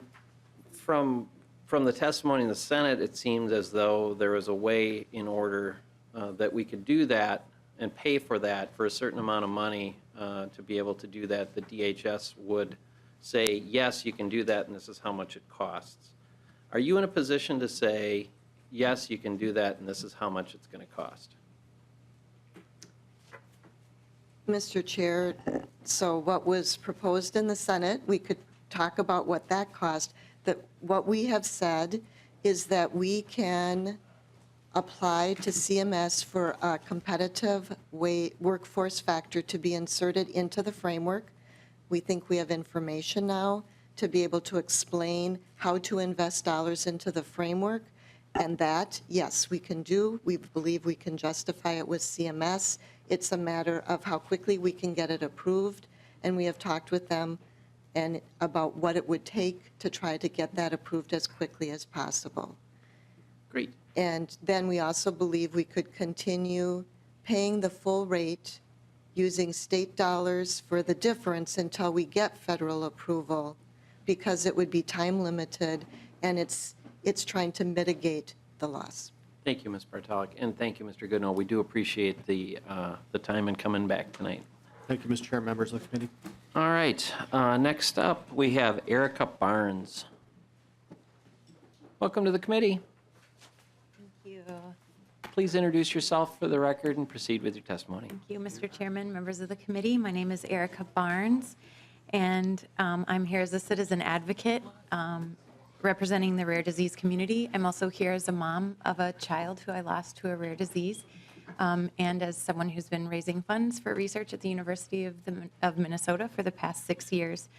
from the testimony in the Senate, it seems as though there was a way in order that we could do that and pay for that for a certain amount of money to be able to do that. The DHS would say, yes, you can do that, and this is how much it costs. Are you in a position to say, yes, you can do that, and this is how much it's going to cost? Mr. Chair, so what was proposed in the Senate, we could talk about what that cost. That what we have said is that we can apply to CMS for a competitive workforce factor to be inserted into the framework. We think we have information now to be able to explain how to invest dollars into the framework. And that, yes, we can do. We believe we can justify it with CMS. It's a matter of how quickly we can get it approved. And we have talked with them and about what it would take to try to get that approved as quickly as possible. Great. And then we also believe we could continue paying the full rate using state dollars for the difference until we get federal approval, because it would be time limited and it's trying to mitigate the loss. Thank you, Ms. Bartolic, and thank you, Mr. Goodnow. We do appreciate the time and coming back tonight. Thank you, Mr. Chair, members of the committee. All right, next up, we have Erica Barnes. Welcome to the committee. Thank you. Please introduce yourself for the record and proceed with your testimony. Thank you, Mr. Chairman, members of the committee. My name is Erica Barnes, and I'm here as a citizen advocate representing the rare disease community. I'm also here as a mom of a child who I lost to a rare disease, and as someone who's been raising funds for research at the University of Minnesota for the past 6 years.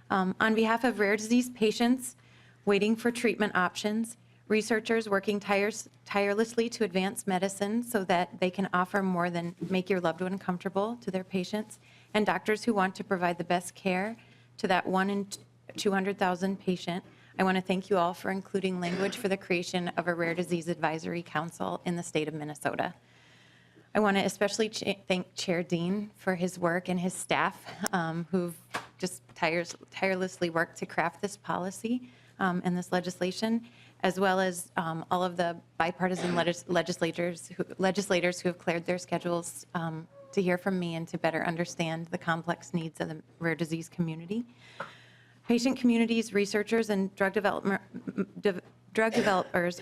On behalf of rare disease patients waiting for treatment options, researchers working tirelessly to advance medicine so that they can offer more than make your loved one comfortable to their patients, and doctors who want to provide the best care to that 1 in 200,000 patient, I want to thank you all for including language for the creation of a Rare Disease Advisory Council in the state of Minnesota. I want to especially thank Chair Dean for his work and his staff who've just tirelessly worked to craft this policy and this legislation, as well as all of the bipartisan legislators who have cleared their schedules to hear from me and to better understand the complex needs of the rare disease community. Patient communities, researchers, and drug developers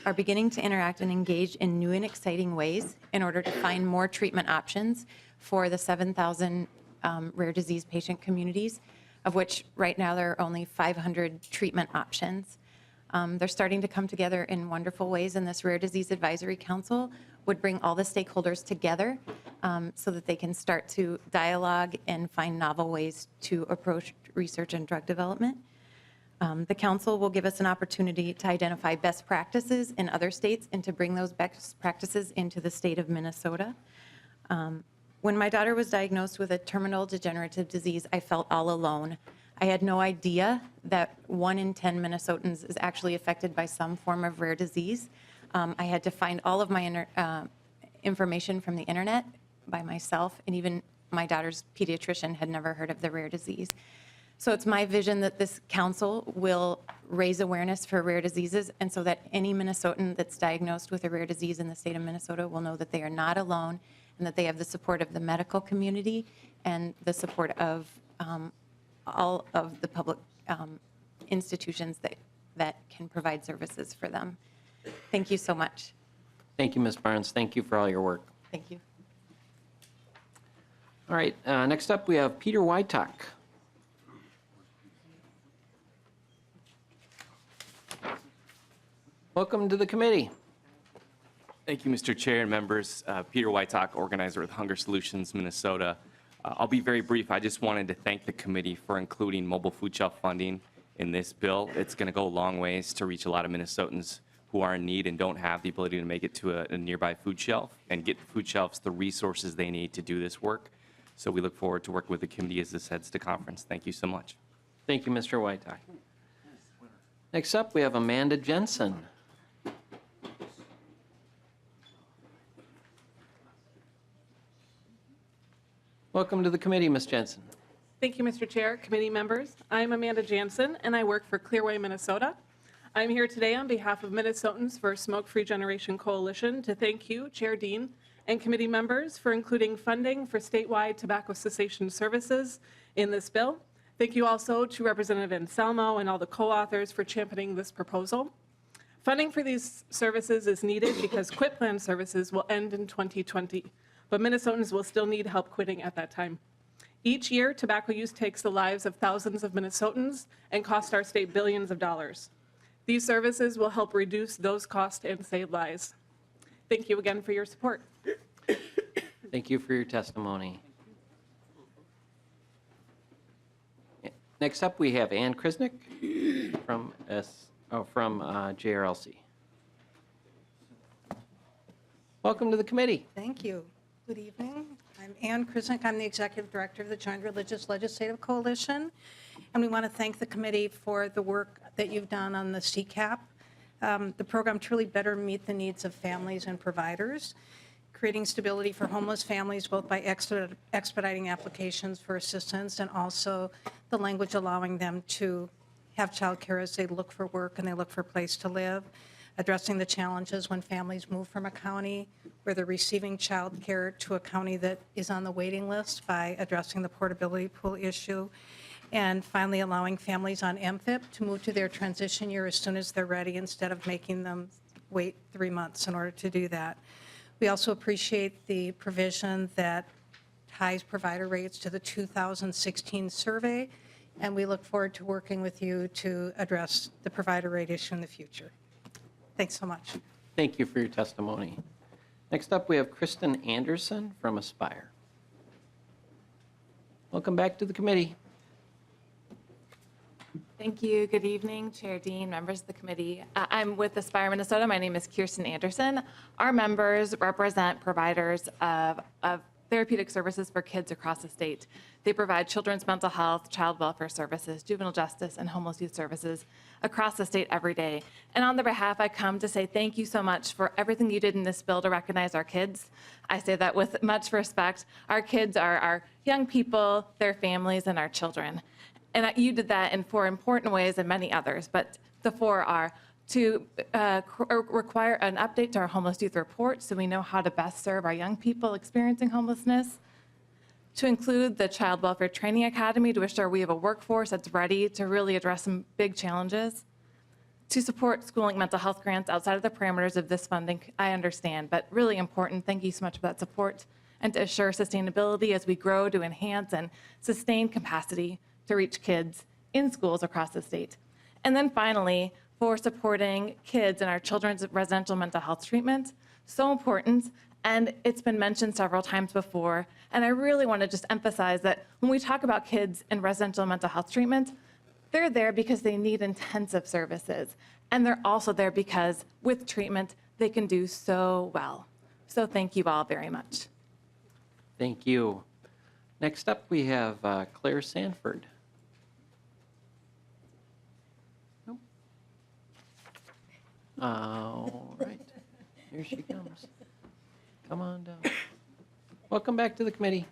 are beginning to interact and engage in new and exciting ways in order to find more treatment options for the 7,000 rare disease patient communities, of which right now there are only 500 treatment options. They're starting to come together in wonderful ways, and this Rare Disease Advisory Council would bring all the stakeholders together so that they can start to dialogue and find novel ways to approach research and drug development. The council will give us an opportunity to identify best practices in other states and to bring those best practices into the state of Minnesota. When my daughter was diagnosed with a terminal degenerative disease, I felt all alone. I had no idea that 1 in 10 Minnesotans is actually affected by some form of rare disease. I had to find all of my information from the internet by myself, and even my daughter's pediatrician had never heard of the rare disease. So it's my vision that this council will raise awareness for rare diseases, and so that any Minnesotan that's diagnosed with a rare disease in the state of Minnesota will know that they are not alone and that they have the support of the medical community and the support of all of the public institutions that can provide services for them. Thank you so much. Thank you, Ms. Barnes. Thank you for all your work. Thank you. All right, next up, we have Peter Wytock. Welcome to the committee. Thank you, Mr. Chair and members. Peter Wytock, organizer with Hunger Solutions Minnesota. I'll be very brief. I just wanted to thank the committee for including mobile food shelf funding in this bill. It's going to go a long ways to reach a lot of Minnesotans who are in need and don't have the ability to make it to a nearby food shelf and get the food shelves the resources they need to do this work. So we look forward to working with the committee as this heads to conference. Thank you so much. Thank you, Mr. Wytock. Next up, we have Amanda Jansen. Welcome to the committee, Ms. Jansen. Thank you, Mr. Chair, committee members. I'm Amanda Jansen, and I work for Clearway, Minnesota. I'm here today on behalf of Minnesotans for Smoke-Free Generation Coalition to thank you, Chair Dean, and committee members for including funding for statewide tobacco cessation services in this bill. Thank you also to Representative Anselmo and all the co-authors for championing this proposal. Funding for these services is needed because quit plan services will end in 2020, but Minnesotans will still need help quitting at that time. Each year, tobacco use takes the lives of thousands of Minnesotans and costs our state billions of dollars. These services will help reduce those costs and save lives. Thank you again for your support. Thank you for your testimony. Next up, we have Ann Krisnick from JRLC. Welcome to the committee. Thank you. Good evening. I'm Ann Krisnick. I'm the Executive Director of the Joint Religious Legislative Coalition. And we want to thank the committee for the work that you've done on the CCAP. The program truly better meet the needs of families and providers, creating stability for homeless families both by expediting applications for assistance and also the language allowing them to have child care as they look for work and they look for a place to live, addressing the challenges when families move from a county where they're receiving child care to a county that is on the waiting list by addressing the portability pool issue, and finally allowing families on MFIP to move to their transition year as soon as they're ready instead of making them wait 3 months in order to do that. We also appreciate the provision that ties provider rates to the 2016 survey, and we look forward to working with you to address the provider rate issue in the future. Thanks so much. Thank you for your testimony. Next up, we have Kirsten Anderson from Aspire. Welcome back to the committee. Thank you. Good evening, Chair Dean, members of the committee. I'm with Aspire Minnesota. My name is Kirsten Anderson. Our members represent providers of therapeutic services for kids across the state. They provide children's mental health, child welfare services, juvenile justice, and homeless youth services across the state every day. And on their behalf, I come to say thank you so much for everything you did in this bill to recognize our kids. I say that with much respect. Our kids are our young people, their families, and our children. And you did that in 4 important ways and many others, but the 4 are to require an update to our homeless youth report so we know how to best serve our young people experiencing homelessness, to include the Child Welfare Training Academy to ensure we have a workforce that's ready to really address some big challenges, to support schooling mental health grants outside of the parameters of this funding, I understand, but really important. Thank you so much for that support, and to assure sustainability as we grow to enhance and sustain capacity to reach kids in schools across the state. And then finally, for supporting kids in our children's residential mental health treatment, so important, and it's been mentioned several times before, and I really want to just emphasize that when we talk about kids in residential mental health treatment, They're there because they need intensive services. And they're also there because with treatment, they can do so well. So thank you all very much. Thank you. Next up, we have Claire Sanford. Nope. All right. Here she comes. Come on down. Welcome back to the committee.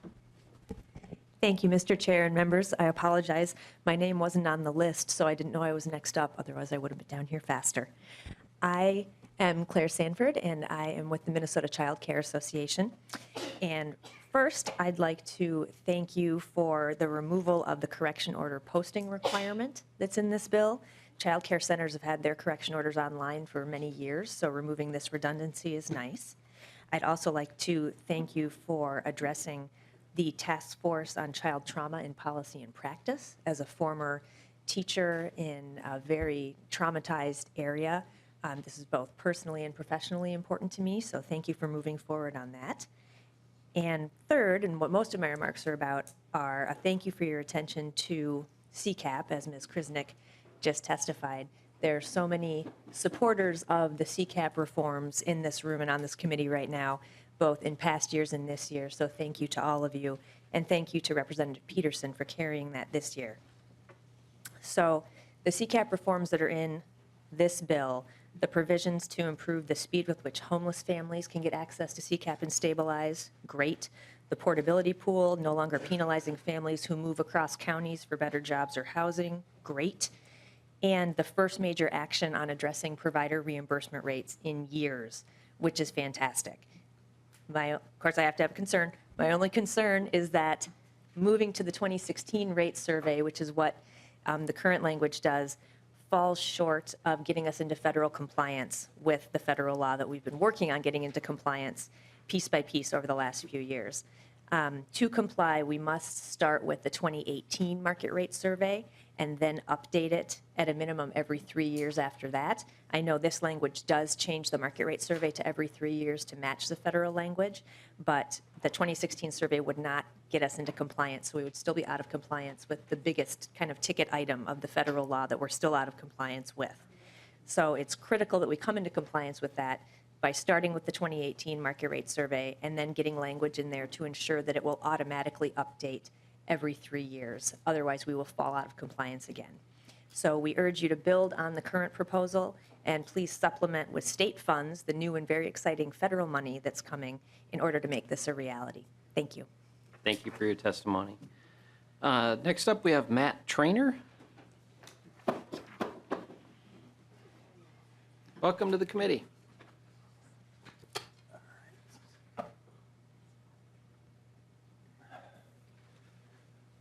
Thank you, Mr. Chair and members. I apologize. My name wasn't on the list, so I didn't know I was next up. Otherwise, I would have been down here faster. I am Claire Sanford, and I am with the Minnesota Child Care Association. And first, I'd like to thank you for the removal of the correction order posting requirement that's in this bill. Child care centers have had their correction orders online for many years, so removing this redundancy is nice. I'd also like to thank you for addressing the task force on child trauma in policy and practice. As a former teacher in a very traumatized area, this is both personally and professionally important to me, so thank you for moving forward on that. And third, and what most of my remarks are about, are a thank you for your attention to CCAP, as Ms. Krisnick just testified. There are so many supporters of the CCAP reforms in this room and on this committee right now, both in past years and this year. So thank you to all of you, and thank you to Representative Peterson for carrying that this year. So the CCAP reforms that are in this bill, the provisions to improve the speed with which homeless families can get access to CCAP and stabilize, great. The portability pool, no longer penalizing families who move across counties for better jobs or housing, great. And the first major action on addressing provider reimbursement rates in years, which is fantastic. Of course, I have to have a concern. My only concern is that moving to the 2016 rate survey, which is what the current language does, falls short of getting us into federal compliance with the federal law that we've been working on getting into compliance piece by piece over the last few years. To comply, we must start with the 2018 market rate survey and then update it at a minimum every 3 years after that. I know this language does change the market rate survey to every 3 years to match the federal language, but the 2016 survey would not get us into compliance, so we would still be out of compliance with the biggest kind of ticket item of the federal law that we're still out of compliance with. So it's critical that we come into compliance with that by starting with the 2018 market rate survey and then getting language in there to ensure that it will automatically update every 3 years. Otherwise, we will fall out of compliance again. So we urge you to build on the current proposal and please supplement with state funds the new and very exciting federal money that's coming in order to make this a reality. Thank you. Thank you for your testimony. Next up, we have Matt Trainer. Welcome to the committee.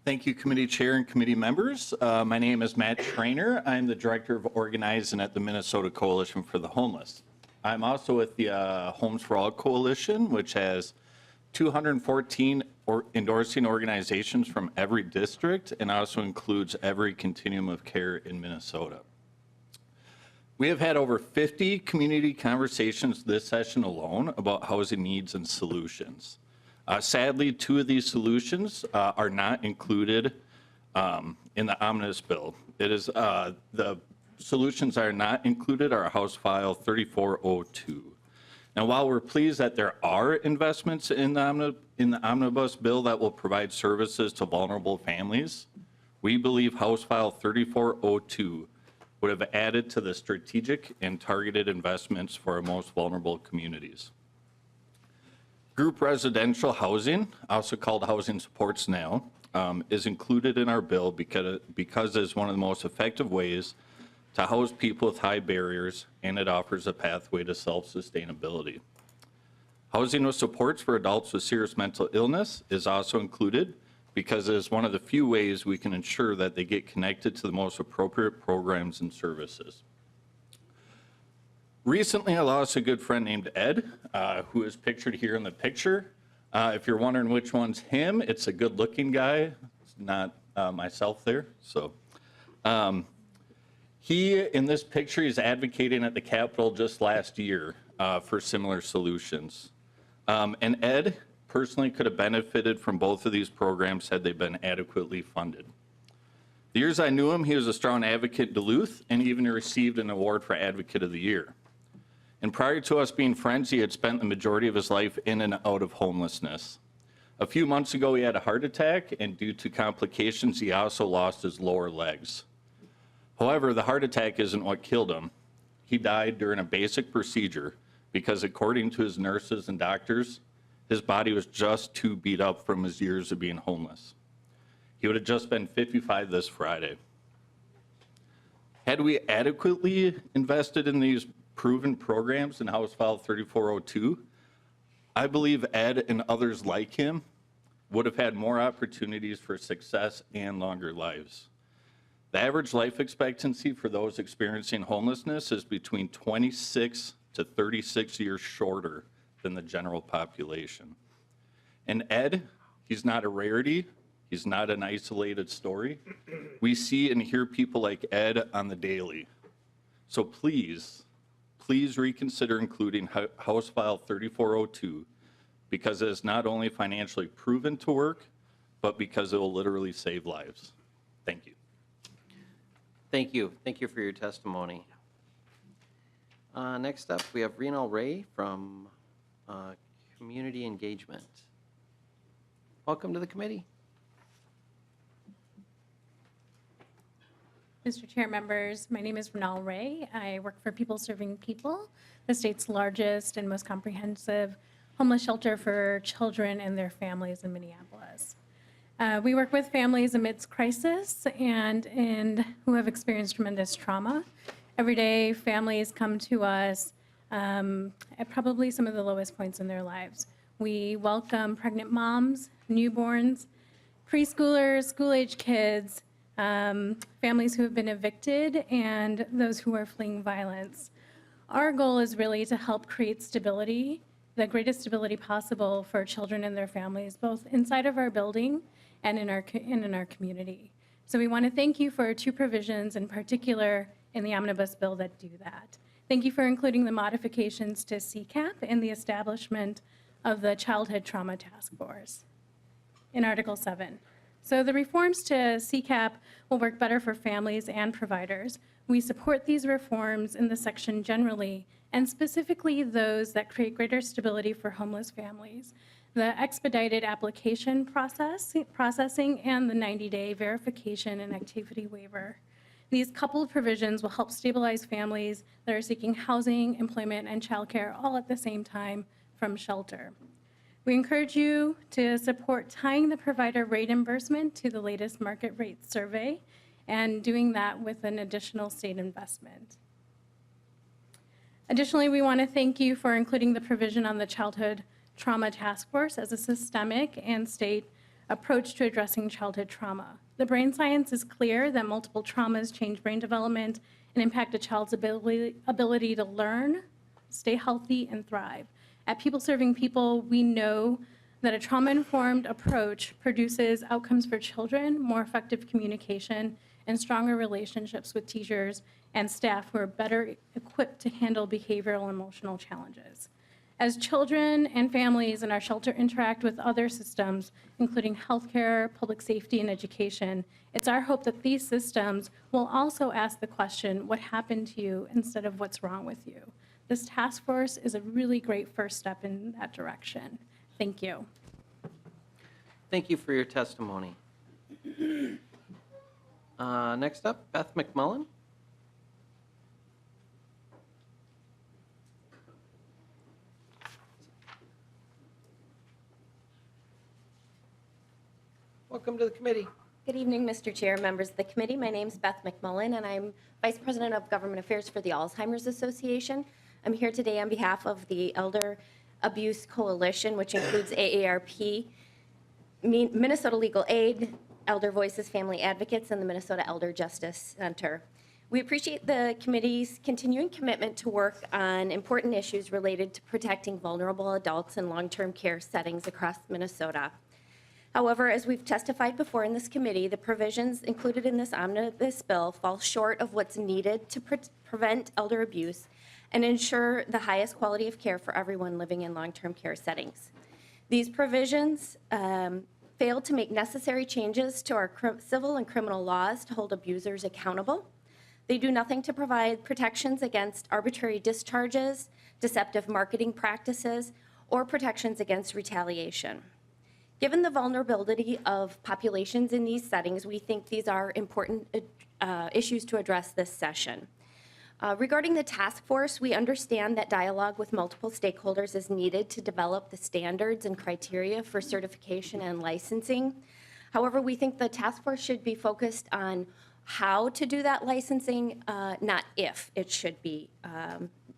Thank you, committee chair and committee members. My name is Matt Trainer. I'm the director of organizing at the Minnesota Coalition for the Homeless. I'm also with the Homes for All Coalition, which has 214 endorsing organizations from every district and also includes every continuum of care in Minnesota. We have had over 50 community conversations this session alone about housing needs and solutions. Sadly, 2 of these solutions are not included in the Omnibus bill. It is the solutions that are not included are House File 3402. Now, while we're pleased that there are investments in the Omnibus bill that will provide services to vulnerable families, we believe House File 3402 would have added to the strategic and targeted investments for our most vulnerable communities. Group residential housing, also called housing supports now, is included in our bill because it's one of the most effective ways to house people with high barriers, and it offers a pathway to self-sustainability. Housing with supports for adults with serious mental illness is also included because it is one of the few ways we can ensure that they get connected to the most appropriate programs and services. Recently, I lost a good friend named Ed, who is pictured here in the picture. If you're wondering which one's him, it's a good-looking guy. It's not myself there. So, he, in this picture, is advocating at the Capitol just last year for similar solutions. And Ed personally could have benefited from both of these programs had they been adequately funded. The years I knew him, he was a strong advocate in Duluth and even received an award for Advocate of the Year. And prior to us being friends, he had spent the majority of his life in and out of homelessness. A few months ago, he had a heart attack, and due to complications, he also lost his lower legs. However, the heart attack isn't what killed him. He died during a basic procedure because, according to his nurses and doctors, his body was just too beat up from his years of being homeless. He would have just been 55 this Friday. Had we adequately invested in these proven programs in House File 3402, I believe Ed and others like him would have had more opportunities for success and longer lives. The average life expectancy for those experiencing homelessness is between 26 to 36 years shorter than the general population. And Ed, he's not a rarity. He's not an isolated story. We see and hear people like Ed on the daily. So please reconsider including House File 3402 because it is not only financially proven to work, but because it will literally save lives. Thank you. Thank you. Thank you for your testimony. Next up, we have Renal Ray from Community Engagement. Welcome to the committee. Mr. Chair, members, my name is Renal Ray. I work for People Serving People, the state's largest and most comprehensive homeless shelter for children and their families in Minneapolis. We work with families amidst crisis and who have experienced tremendous trauma. Every day, families come to us at probably some of the lowest points in their lives. We welcome pregnant moms, newborns, preschoolers, school-age kids, families who have been evicted, and those who are fleeing violence. Our goal is really to help create stability, the greatest stability possible for children and their families, both inside of our building and in our community. So we want to thank you for 2 provisions in particular in the Omnibus bill that do that. Thank you for including the modifications to CCAP and the establishment of the Childhood Trauma Task Force in Article 7. So the reforms to CCAP will work better for families and providers. We support these reforms in the section generally, and specifically those that create greater stability for homeless families. The expedited application processing, and the 90-day verification and activity waiver. These coupled provisions will help stabilize families that are seeking housing, employment, and childcare all at the same time from shelter. We encourage you to support tying the provider rate reimbursement to the latest market rate survey and doing that with an additional state investment. Additionally, we want to thank you for including the provision on the Childhood Trauma Task Force as a systemic and state approach to addressing childhood trauma. The brain science is clear that multiple traumas change brain development and impact a child's ability to learn, stay healthy, and thrive. At People Serving People, we know that a trauma-informed approach produces outcomes for children, more effective communication, and stronger relationships with teachers and staff who are better equipped to handle behavioral and emotional challenges. As children and families in our shelter interact with other systems, including healthcare, public safety, and education, it's our hope that these systems will also ask the question, what happened to you, instead of what's wrong with you. This task force is a really great first step in that direction. Thank you. Thank you for your testimony. Next up, Beth McMullen. Welcome to the committee. Good evening, Mr. Chair, members of the committee. My name is Beth McMullen, and I'm Vice President of Government Affairs for the Alzheimer's Association. I'm here today on behalf of the Elder Abuse Coalition, which includes AARP, Minnesota Legal Aid, Elder Voices Family Advocates, and the Minnesota Elder Justice Center. We appreciate the committee's continuing commitment to work on important issues related to protecting vulnerable adults in long-term care settings across Minnesota. However, as we've testified before in this committee, the provisions included in this omnibus bill fall short of what's needed to prevent elder abuse and ensure the highest quality of care for everyone living in long-term care settings. These provisions failed to make necessary changes to our civil and criminal laws to hold abusers accountable. They do nothing to provide protections against arbitrary discharges, deceptive marketing practices, or protections against retaliation. Given the vulnerability of populations in these settings, we think these are important issues to address this session. Regarding the task force, we understand that dialogue with multiple stakeholders is needed to develop the standards and criteria for certification and licensing. However, we think the task force should be focused on how to do that licensing, not if it should be,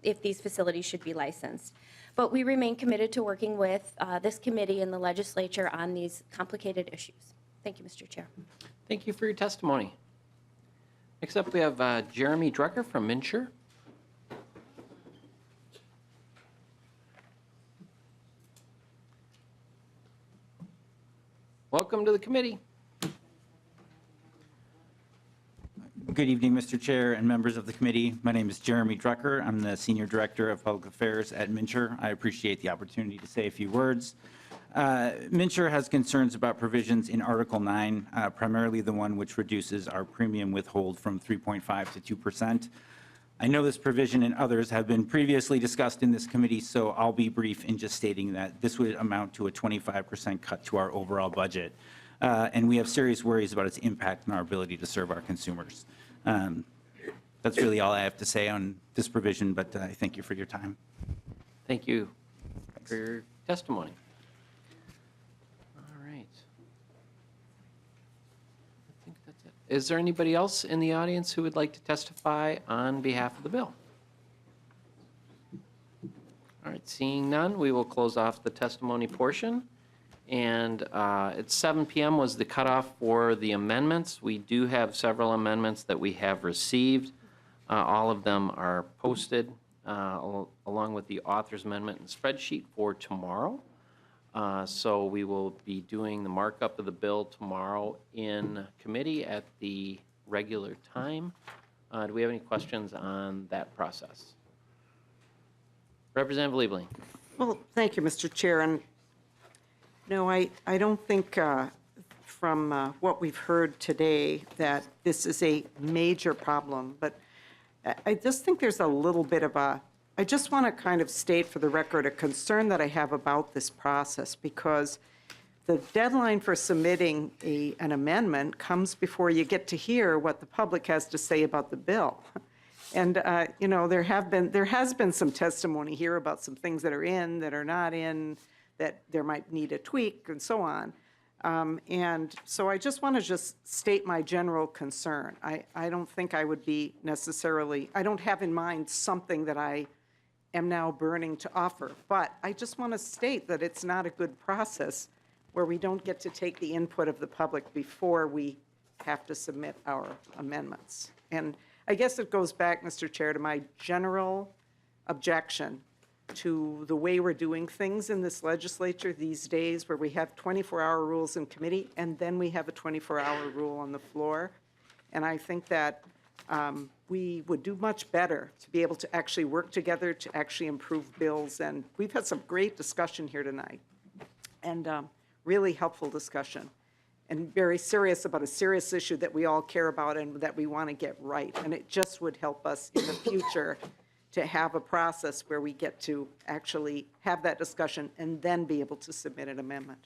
if these facilities should be licensed. But we remain committed to working with this committee and the legislature on these complicated issues. Thank you, Mr. Chair. Thank you for your testimony. Next up, we have Jeremy Drucker from Mincher. Welcome to the committee. Good evening, Mr. Chair and members of the committee. My name is Jeremy Drucker. I'm the Senior Director of Public Affairs at Mincher. I appreciate the opportunity to say a few words. Mincher has concerns about provisions in Article 9, primarily the one which reduces our premium withhold from 3.5 to 2%. I know this provision and others have been previously discussed in this committee, so I'll be brief in just stating that this would amount to a 25% cut to our overall budget. And we have serious worries about its impact on our ability to serve our consumers. That's really all I have to say on this provision, but I thank you for your time. Thank you for your testimony. All right. I think that's it. Is there anybody else in the audience who would like to testify on behalf of the bill? All right, seeing none, we will close off the testimony portion. And at 7 p.m. was the cutoff for the amendments. We do have several amendments that we have received. All of them are posted along with the author's amendment and spreadsheet for tomorrow. So we will be doing the markup of the bill tomorrow in committee at the regular time. Do we have any questions on that process? Representative Liebling. Well, thank you, Mr. Chair. And no, I don't think from what we've heard today that this is a major problem, but I just think there's a little bit of I just want to kind of state for the record a concern that I have about this process, because the deadline for submitting an amendment comes before you get to hear what the public has to say about the bill. And, you know, there has been some testimony here about some things that are in, that are not in, that there might need a tweak and so on. And so I just want to just state my general concern. I don't think I would be necessarily, I don't have in mind something that I am now burning to offer, but I just want to state that it's not a good process where we don't get to take the input of the public before we have to submit our amendments. And I guess it goes back, Mr. Chair, to my general objection to the way we're doing things in this legislature these days, where we have 24-hour rules in committee and then we have a 24-hour rule on the floor. And I think that we would do much better to be able to actually work together to actually improve bills. And we've had some great discussion here tonight, and really helpful discussion, and very serious about a serious issue that we all care about and that we want to get right. And it just would help us in the future to have a process where we get to actually have that discussion and then be able to submit an amendment.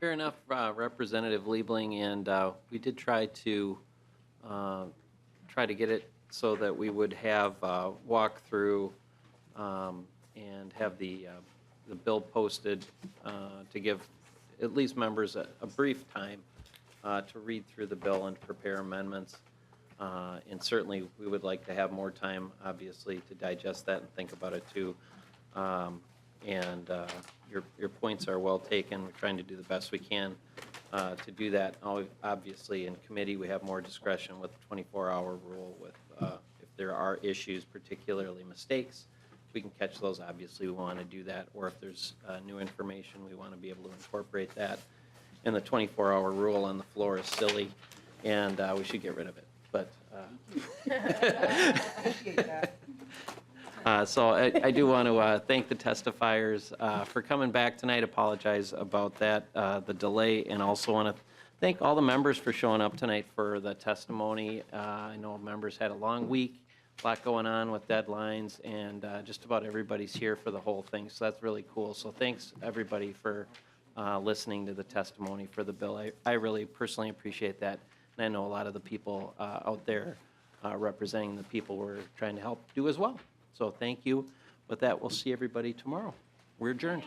Fair enough, Representative Liebling, and we did try to get it so that we would have walk through and have the bill posted to give at least members a brief time to read through the bill and prepare amendments. And certainly, we would like to have more time, obviously, to digest that and think about it, too. Your points are well taken. We're trying to do the best we can to do that. Obviously, in committee, we have more discretion with the 24-hour rule. With if there are issues, particularly mistakes, we can catch those. Obviously, we want to do that. Or if there's new information, we want to be able to incorporate that. And the 24-hour rule on the floor is silly, and we should get rid of it. But So I do want to thank the testifiers for coming back tonight. Apologize about that, the delay, and also want to thank all the members for showing up tonight for the testimony. I know members had a long week, a lot going on with deadlines, and just about everybody's here for the whole thing, so that's really cool. So thanks, everybody, for listening to the testimony for the bill. I really personally appreciate that, and I know a lot of the people out there representing the people we're trying to help do as well. So thank you. With that, we'll see everybody tomorrow. We're adjourned.